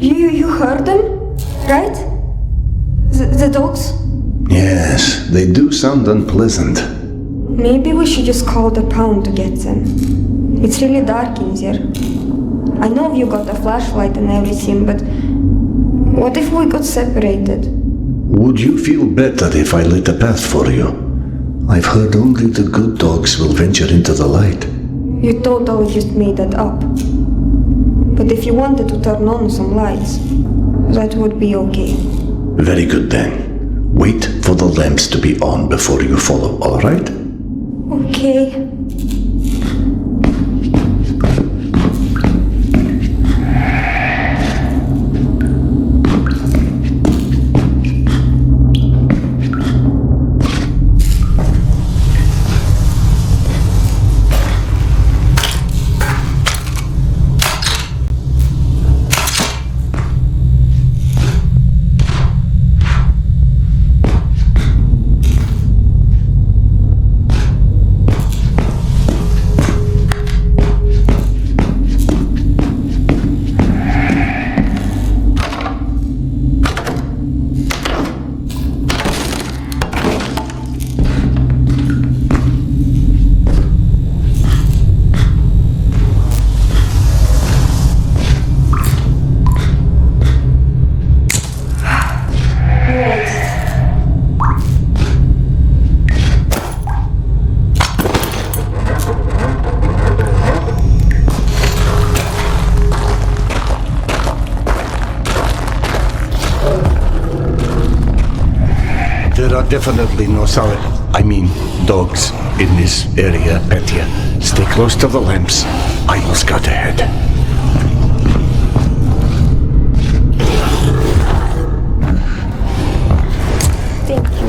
You heard them, right? The dogs? Yes, they do sound unpleasant. Maybe we should just call the pound to get them. It's really dark in there. I know you got a flashlight and everything, but what if we got separated? Would you feel better if I lit a path for you? I've heard only the good dogs will venture into the light. You totally just made that up. But if you wanted to turn on some lights, that would be okay. Very good then. Wait for the lamps to be on before you follow, all right? Okay. definitely no solid, I mean dogs, in this area, Petya. Stay close to the lamps. I will scout ahead. Thank you.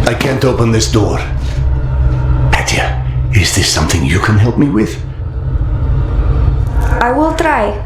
I can't open this door. Petya, is this something you can help me with? I will try.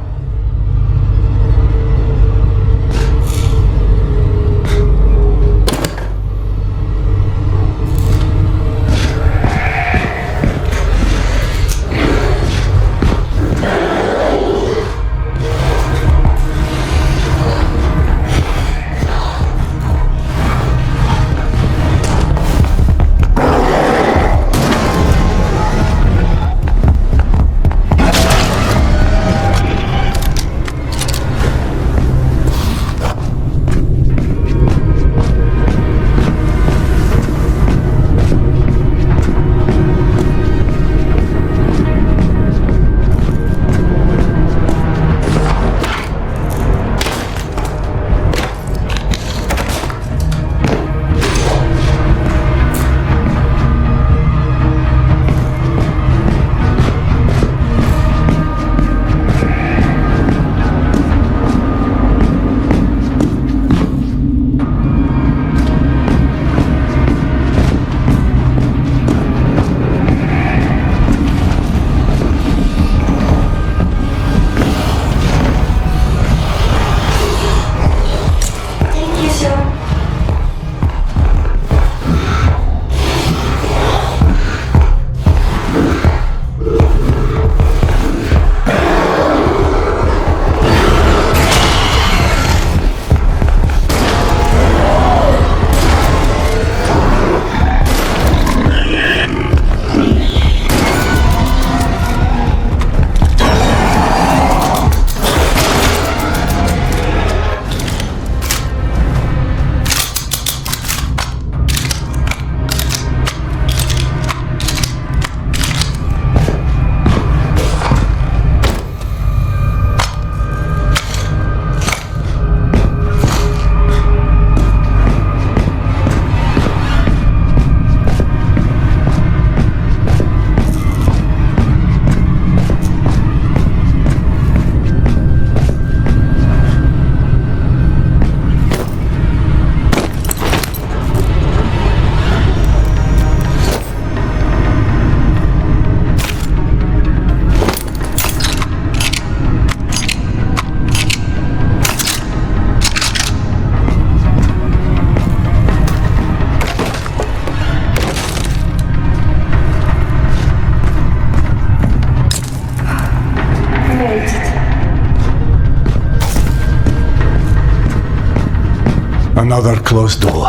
Another closed door.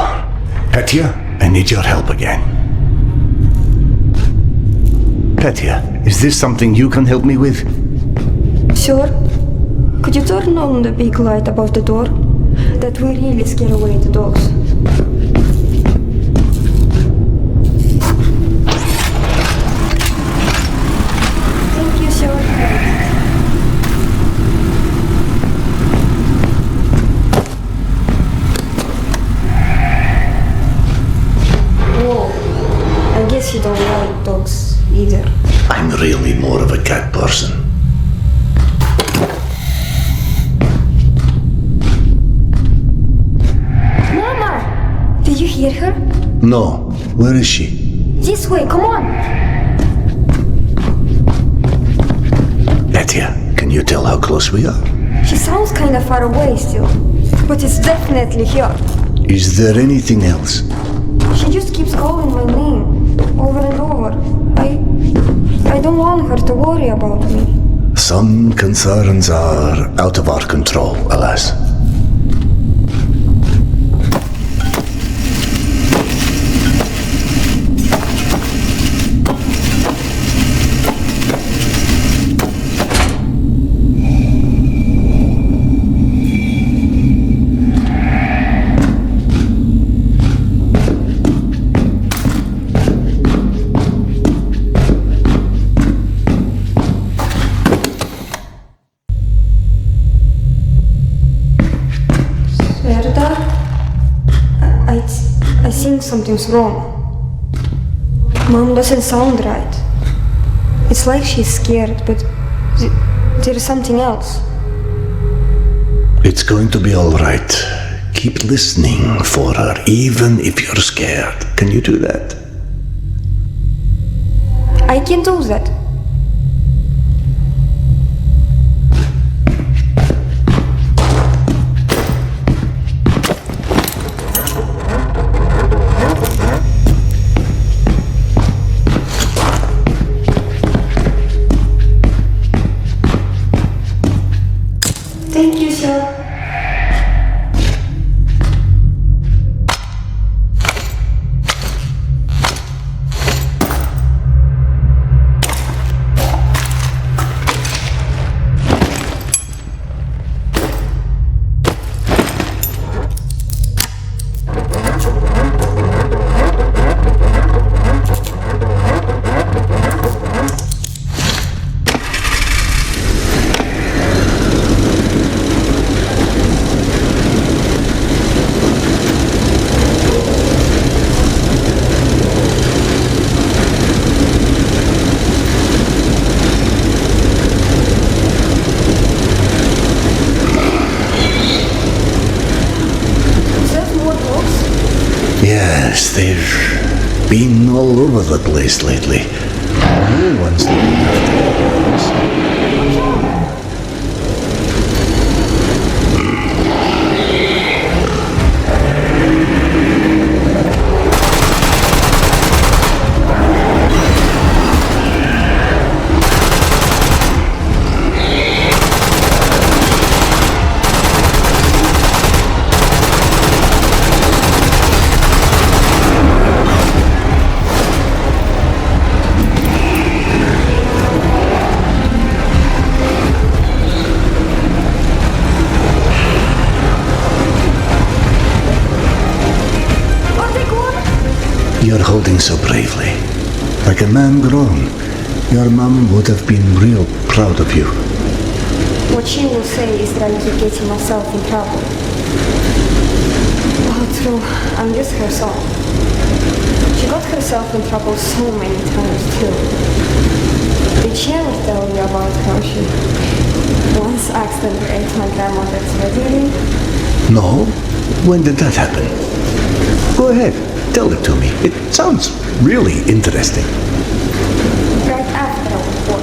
Petya, I need your help again. Petya, is this something you can help me with? Sure. Could you turn on the big light above the door? That will really scare away the dogs. Thank you, sir. I guess you don't like dogs either. I'm really more of a cat person. Mama! No. Where is she? This way, come on! Etya, can you tell how close we are? She sounds kind of far away still, but it's definitely here. Is there anything else? She just keeps calling my name, over and over. I don't want her to worry about me. Some concerns are out of our control, alas. I think something's wrong. Mom doesn't sound right. It's like she's scared, but there's something else. It's going to be all right. Keep listening for her, even if you're scared. Can you do that? I can do that. Thank you, sir. Yes, they've been all over the place lately. No one's looking after us. You're holding so bravely. Like a man grown. Your mom would have been real proud of you. What she will say is that I'm getting myself in trouble. Oh, true. I'm just her son. She got herself in trouble so many times too. Did she ever tell you about how she once accidentally ate my grandmother's wedding ring? No? When did that happen? Go ahead. Tell it to me. It sounds really interesting. Right after I was born.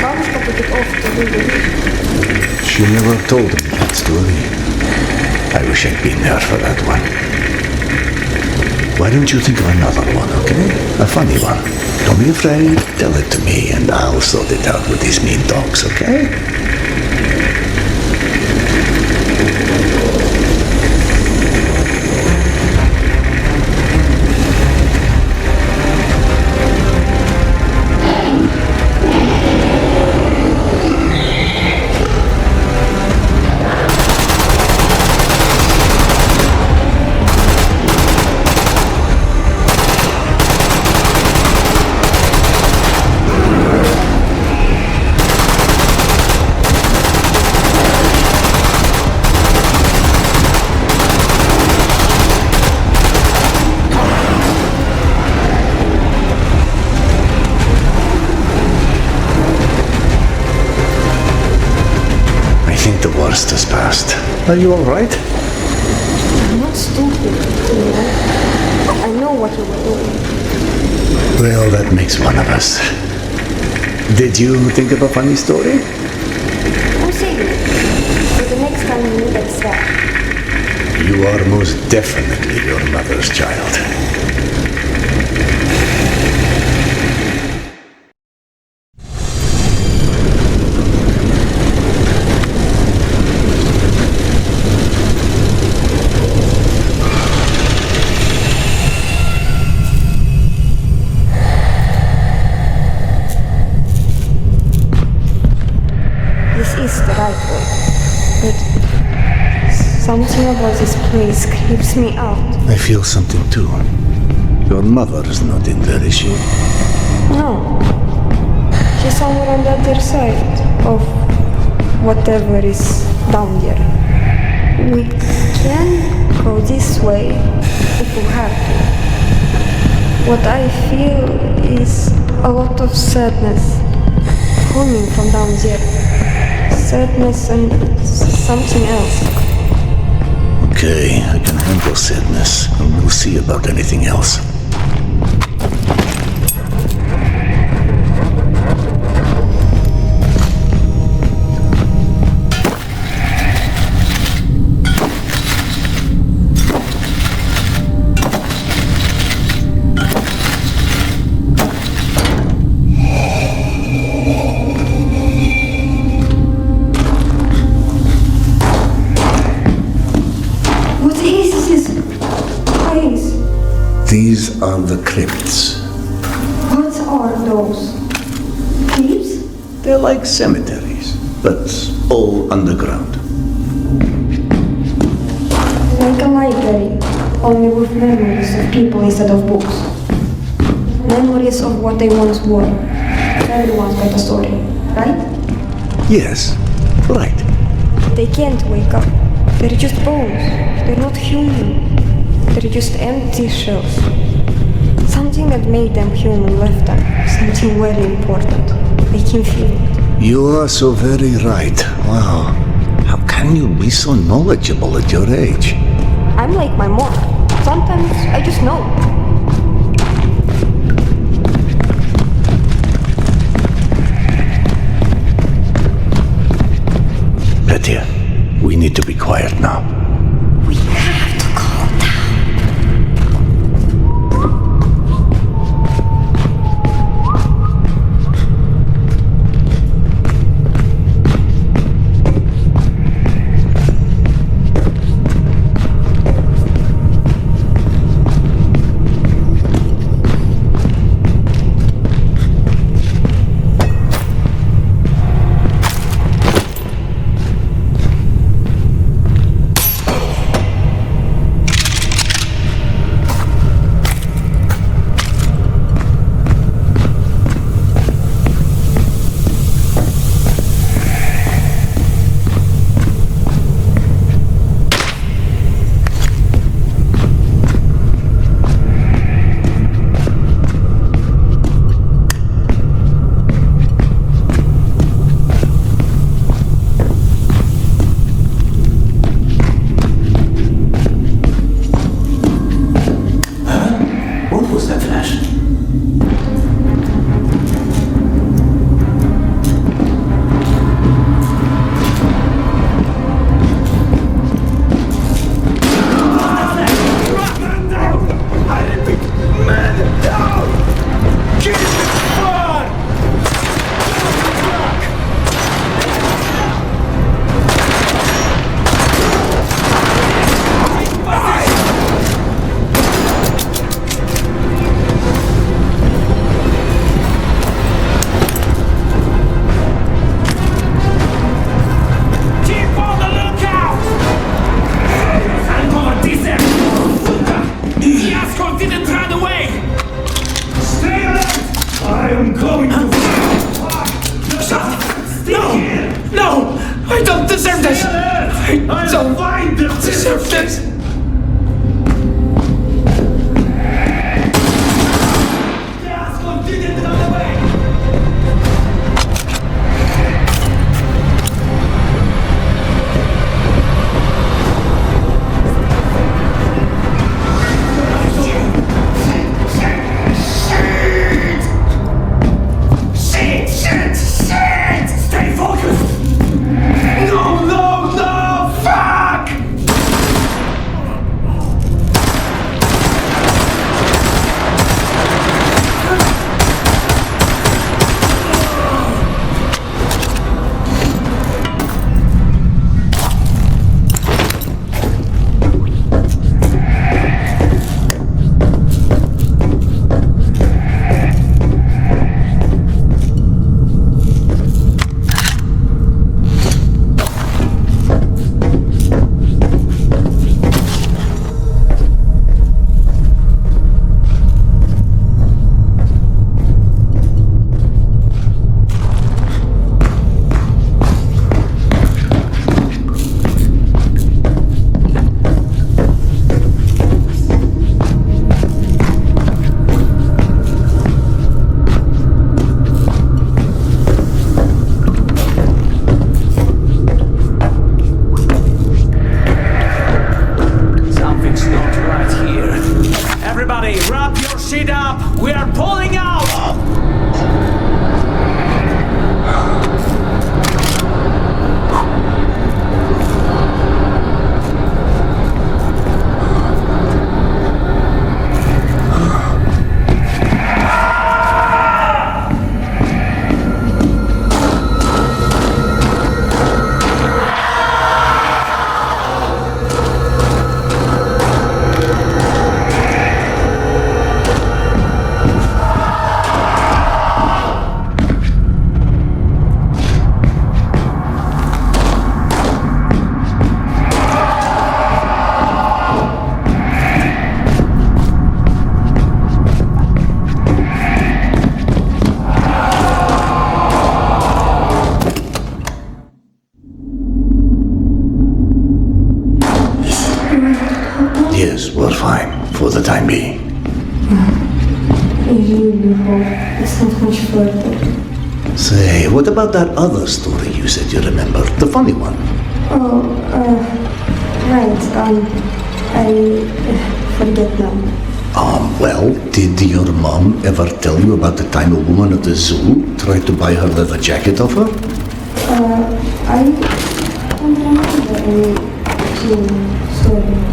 Barbara took it off to do it. She never told me that story. I wish I'd been there for that one. Why don't you think of another one, okay? A funny one. Don't be afraid. Tell it to me and I'll sort it out with these mean dogs, okay? Has passed. Are you all right? I'm not stupid, you know. what you were doing. Well, that makes one of us. Did you think of a funny story? I'm serious. So the next time you need that, You are most definitely your mother's child. this is the right way. But something about this place creeps me out. I feel something too. Your mother is not in there, is she? No. She's somewhere on the other side of whatever is down there. We can go this way if we have to. What I feel is a lot of sadness coming from down there. Sadness and something else. Okay, I can handle sadness, and we'll see about anything else. These are the crypts. What are those? Caves? They're like cemeteries, but all underground. Like a library, only with memories of people instead of books. Memories of what they once were. Everyone's got a story, right? Yes, right. They can't wake up. They're just bones. They're not human. They're just empty shells. Something that made them human left them. Something very important. They can feel it. You are so very right. Wow. How can you be so knowledgeable at your age? I'm like my mom. Sometimes I just know. Petya, we need to be quiet now. We have to calm down. the time being. I really hope it's not much further. Say, what about that other story you said you remembered? The funny one. Oh, right, I forget now. Well, did your mom ever tell you about the time a woman at the zoo tried to buy her leather jacket off her? I don't remember any story.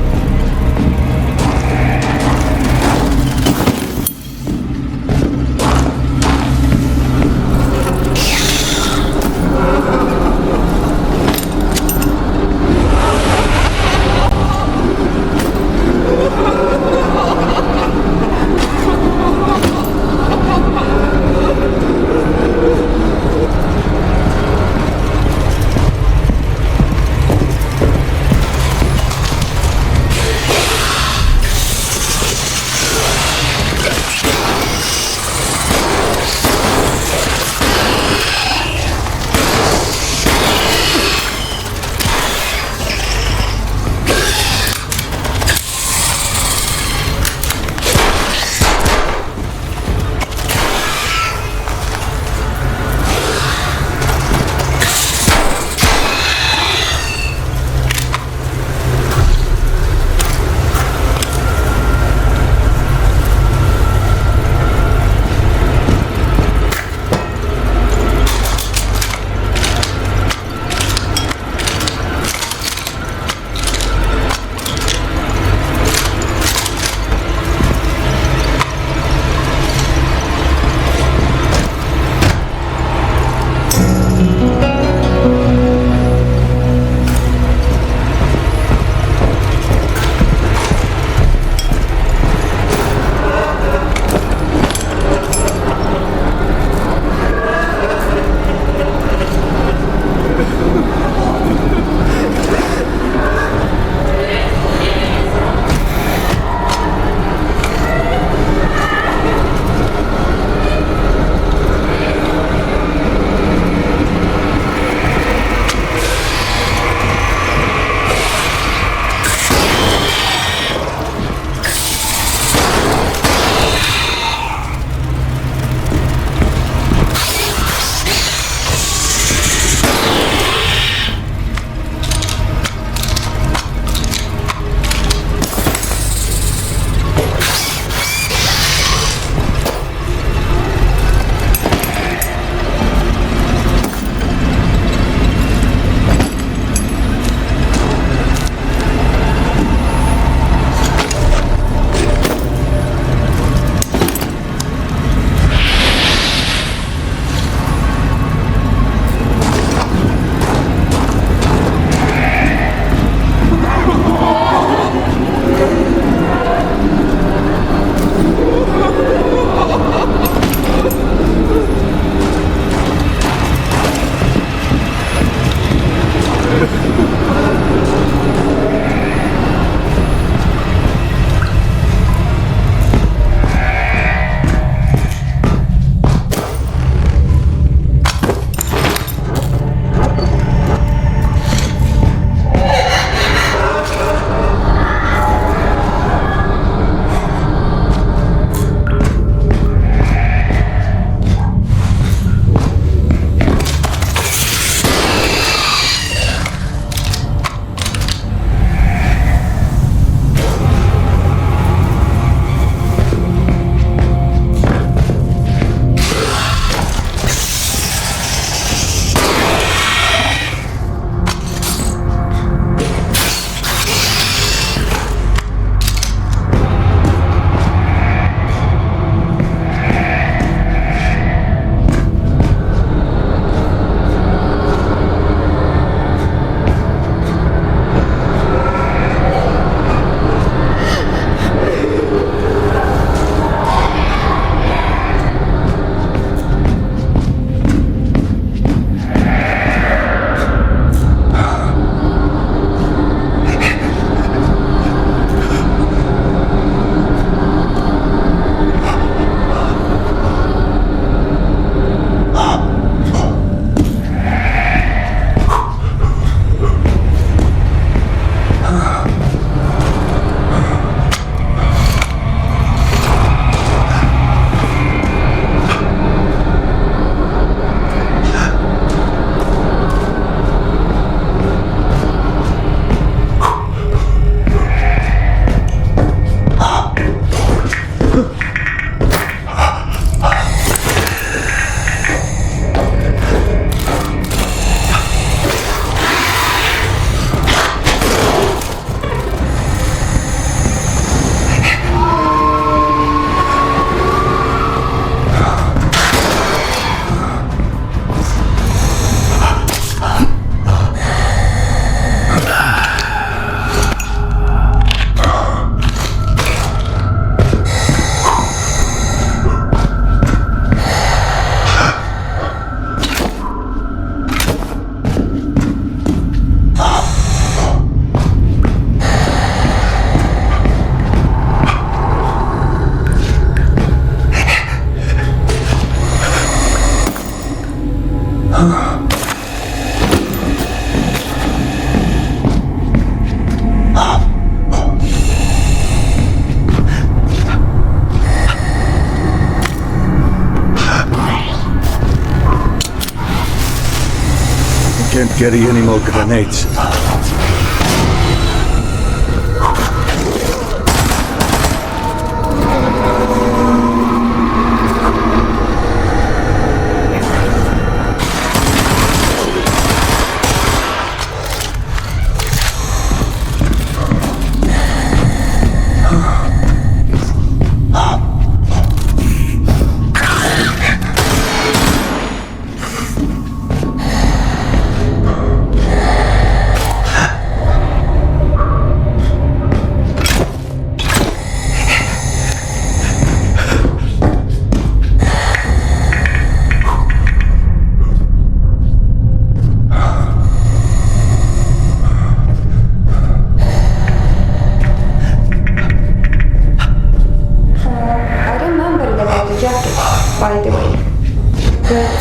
can't carry any more grenades. By the way. But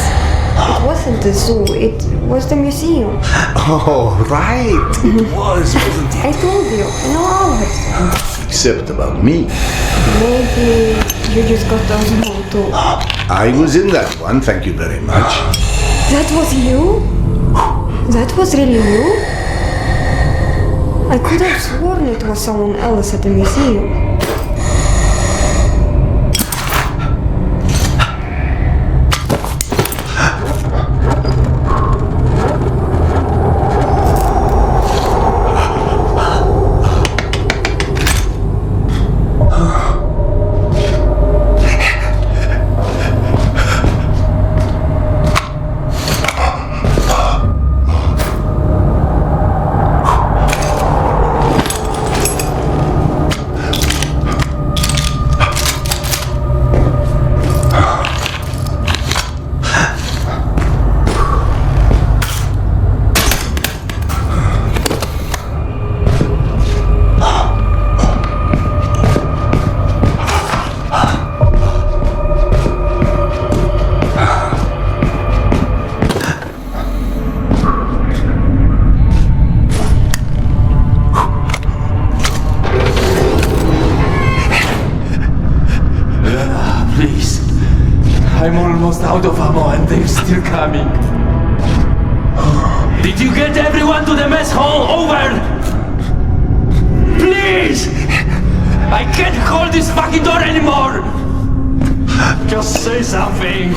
it wasn't the zoo, it was the museum. Oh, right. It was, wasn't it? I told you, I know all her stories. Except about me. Maybe you just got those wrong too. I was in that one, thank you very much. That was you? That was really you? I could have sworn it was someone else at the museum. I'm almost out of ammo and they're still coming. Did you get everyone to the mess hall? Over! Please! I can't hold this fucking door anymore! Just say something!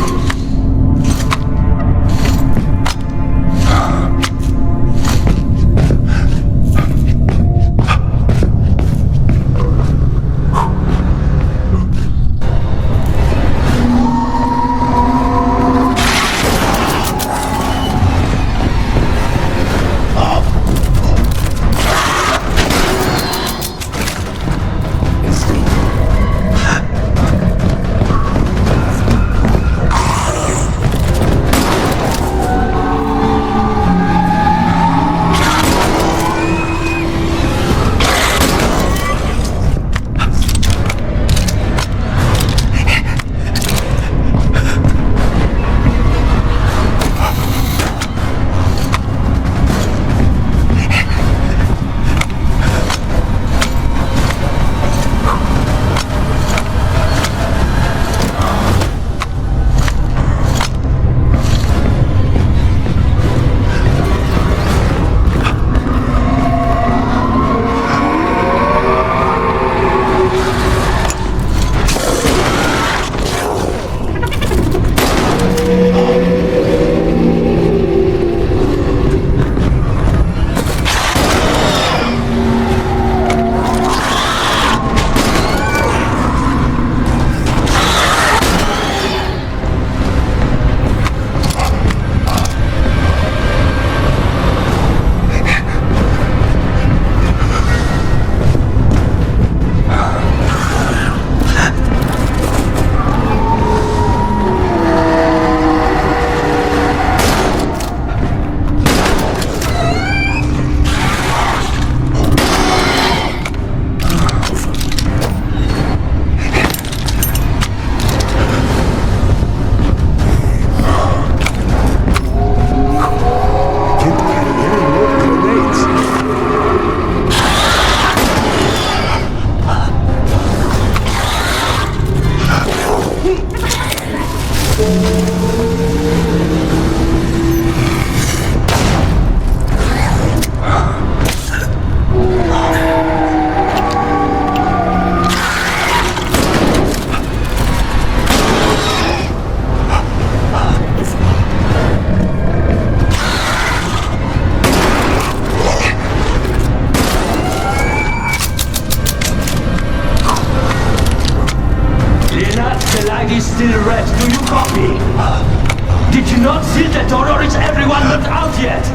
yet!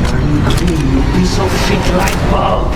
Turn clean, you piece of shit light bulb!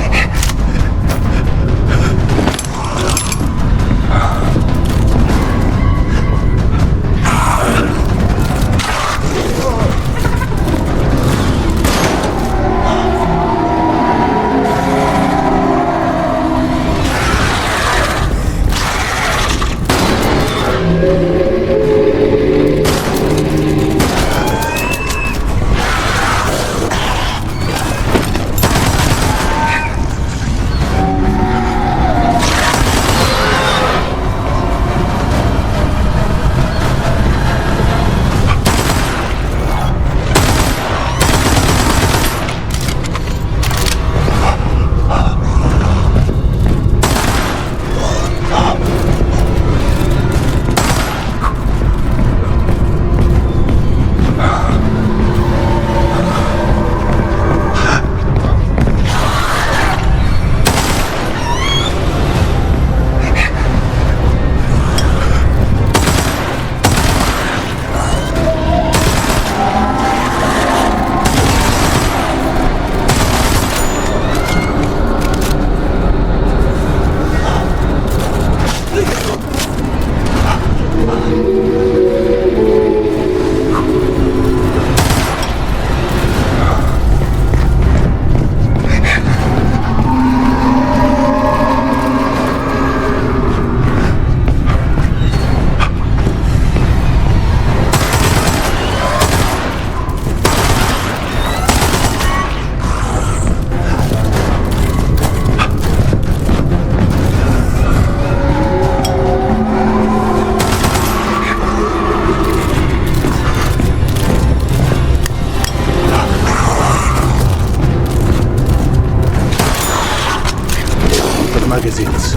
Magazines.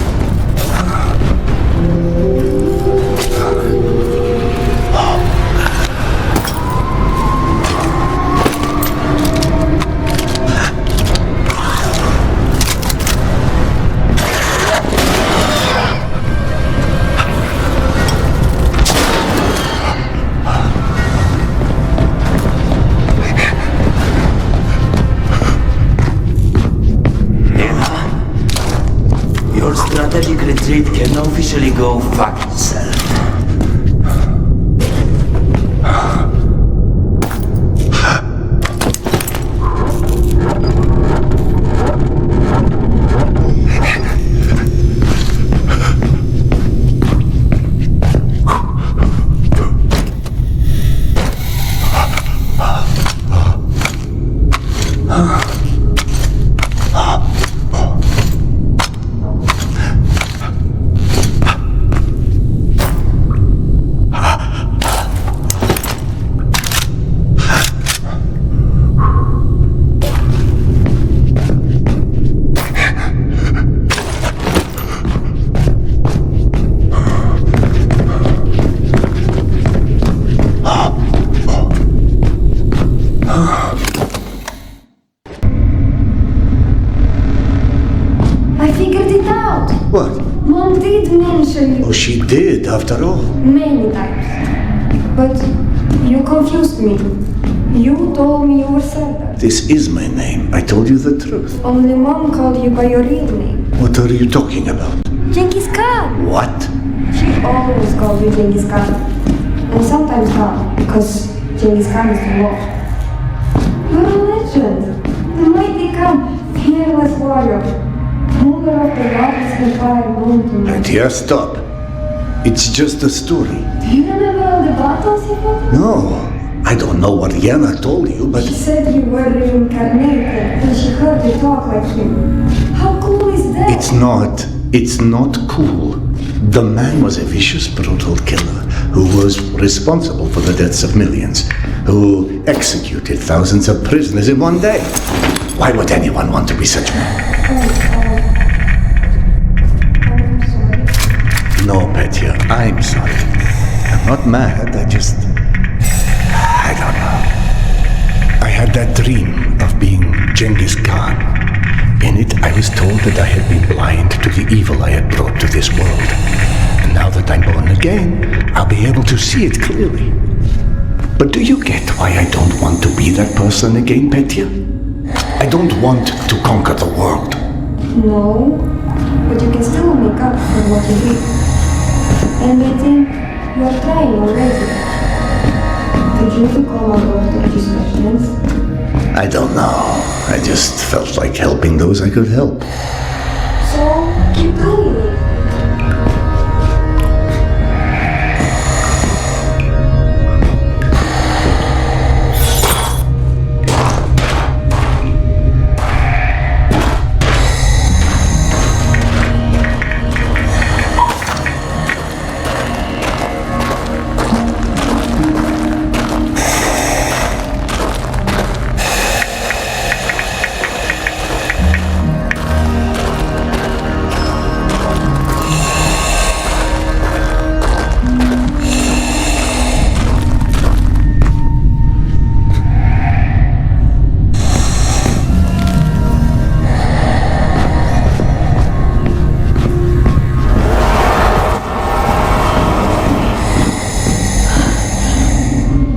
Your strategic retreat can officially go fuck itself. Oh, she did, after all. Many times. But you confused me. You told me you were Serdar. This is my name. I told you the truth. Only Mom called you by your real name. What are you talking about? Genghis Khan. What? She always called you Genghis Khan. And sometimes not, because Genghis Khan is the war. You're a legend. The mighty Khan, fearless warrior. Ruler of the largest empire known to man. And here, stop. It's just a story. Do you remember all the battles he fought? No, I don't know what Yana told you, but... She said you were reincarnated and she heard you talk like him. How cool is that? It's not cool. The man was a vicious, brutal killer who was responsible for the deaths of millions, who executed thousands of prisoners in one day. Why would anyone want to be such a man? No, Petya, I'm sorry. I'm not mad, I don't know. I had that dream of being Genghis Khan. In it, I was told that I had been blind to the evil I had brought to this world. And now that I'm born again, I'll be able to see it clearly. But do you get why I don't want to be that person again, Petya? I don't want to conquer the world. No, but you can still make up for what you did. And I think you are trying already. Did you become a god of these questions? I don't know. I just felt like helping those I could help. So, keep doing it.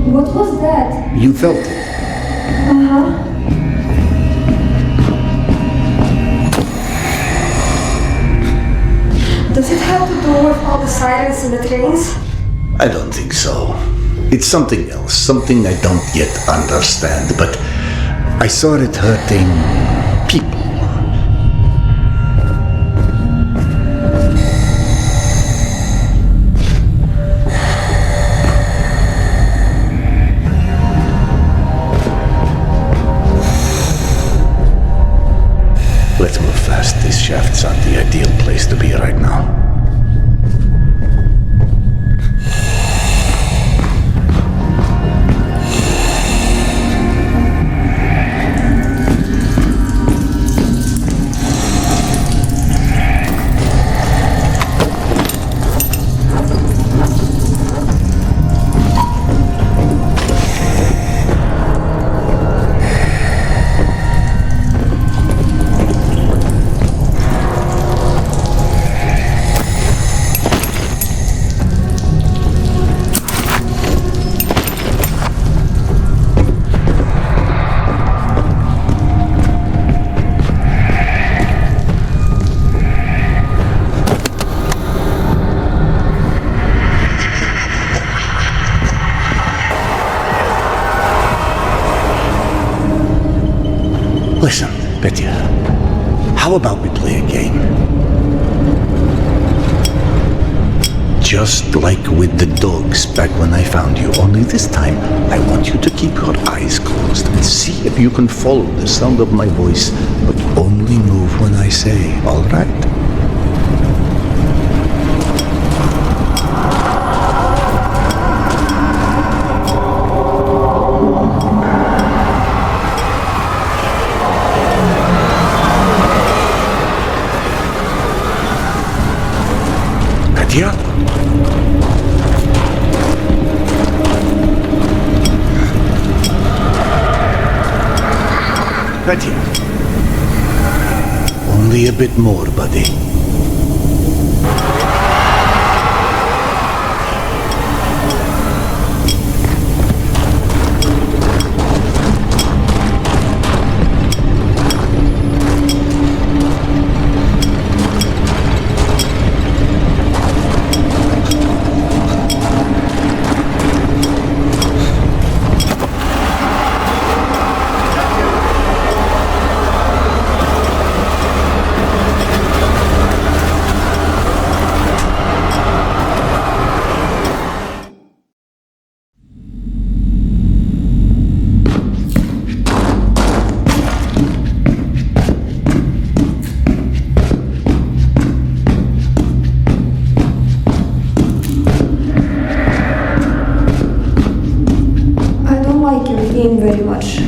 What was that? You felt it. Uh-huh. Does it have to do with all the sirens in the trains? I don't think so. It's something else, something I don't yet understand, but I saw it hurting people. Let's move fast. These shafts aren't the ideal place to be right now. Listen, Petya, how about we play a game? Just like with the dogs back when I found you, only this time I want you to keep your eyes closed and see if you can follow the sound of my voice, but only move when I say, all right? Petya? Petya. Only a bit more, buddy. Very much.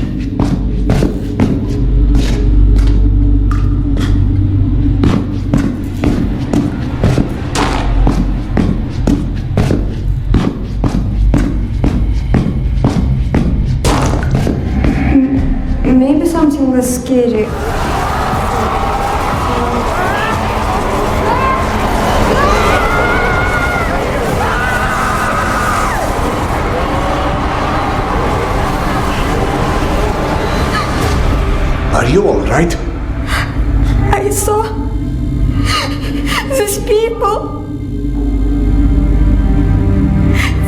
Maybe something was scary. Are you all right? I saw these people.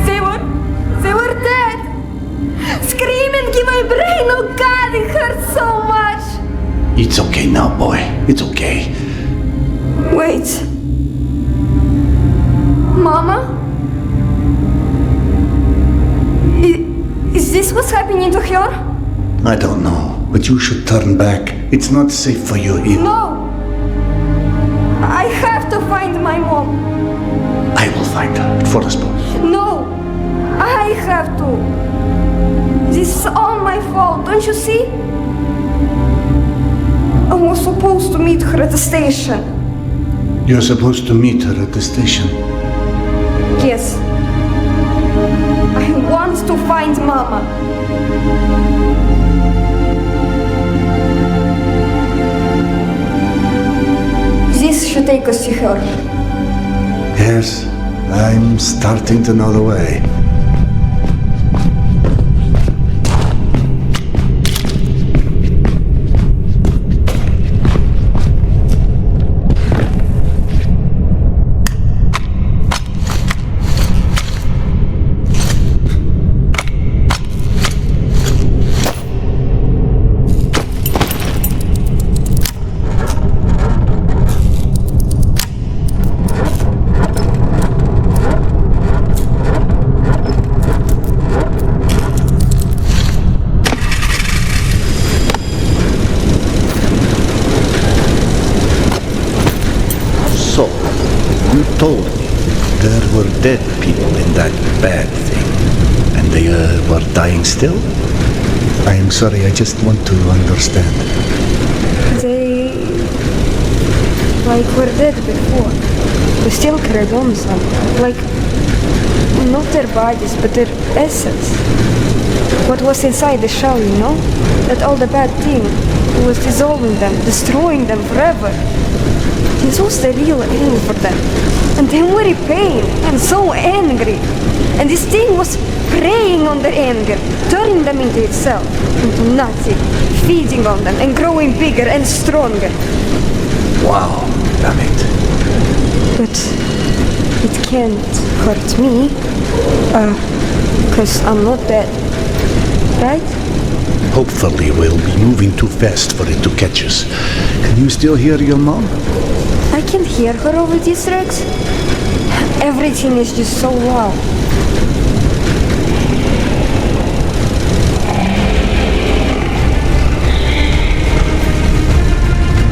They were dead. Screaming in my brain. Oh God, it hurts so much. It's okay now, boy. It's okay. Wait. Mama? Is this what's happening to her? I don't know, but you should turn back. It's not safe for you here. No. I have to find my mom. I will find her for us both. No. I have to. This is all my fault, don't you see? I was supposed to meet her at the station. You're supposed to meet her at the station. Yes. I want to find Mama. This should take us to her. Yes, I'm starting to know the way. So, you told me there were dead people in that bad thing, and they were dying still? I am sorry, I just want to understand. They... were dead before. They still carried on somehow. Not their bodies, but their essence. What was inside the shell, you know? That all the bad thing was dissolving them, destroying them forever. This was the real aim for them. And they were in pain and so angry. And this thing was preying on their anger, turning them into itself, into nothing, feeding on them and growing bigger and stronger. Wow, damn it. But it can't hurt me, because I'm not dead, right? Hopefully we'll be moving too fast for it to catch us. Can you still hear your mom? I can hear her over these tracks. Everything is just so loud.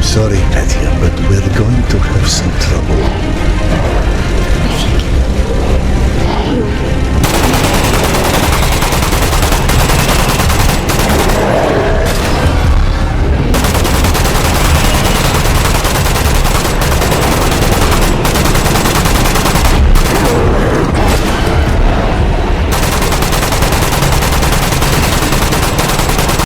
Sorry, Petya, but we're going to have some trouble.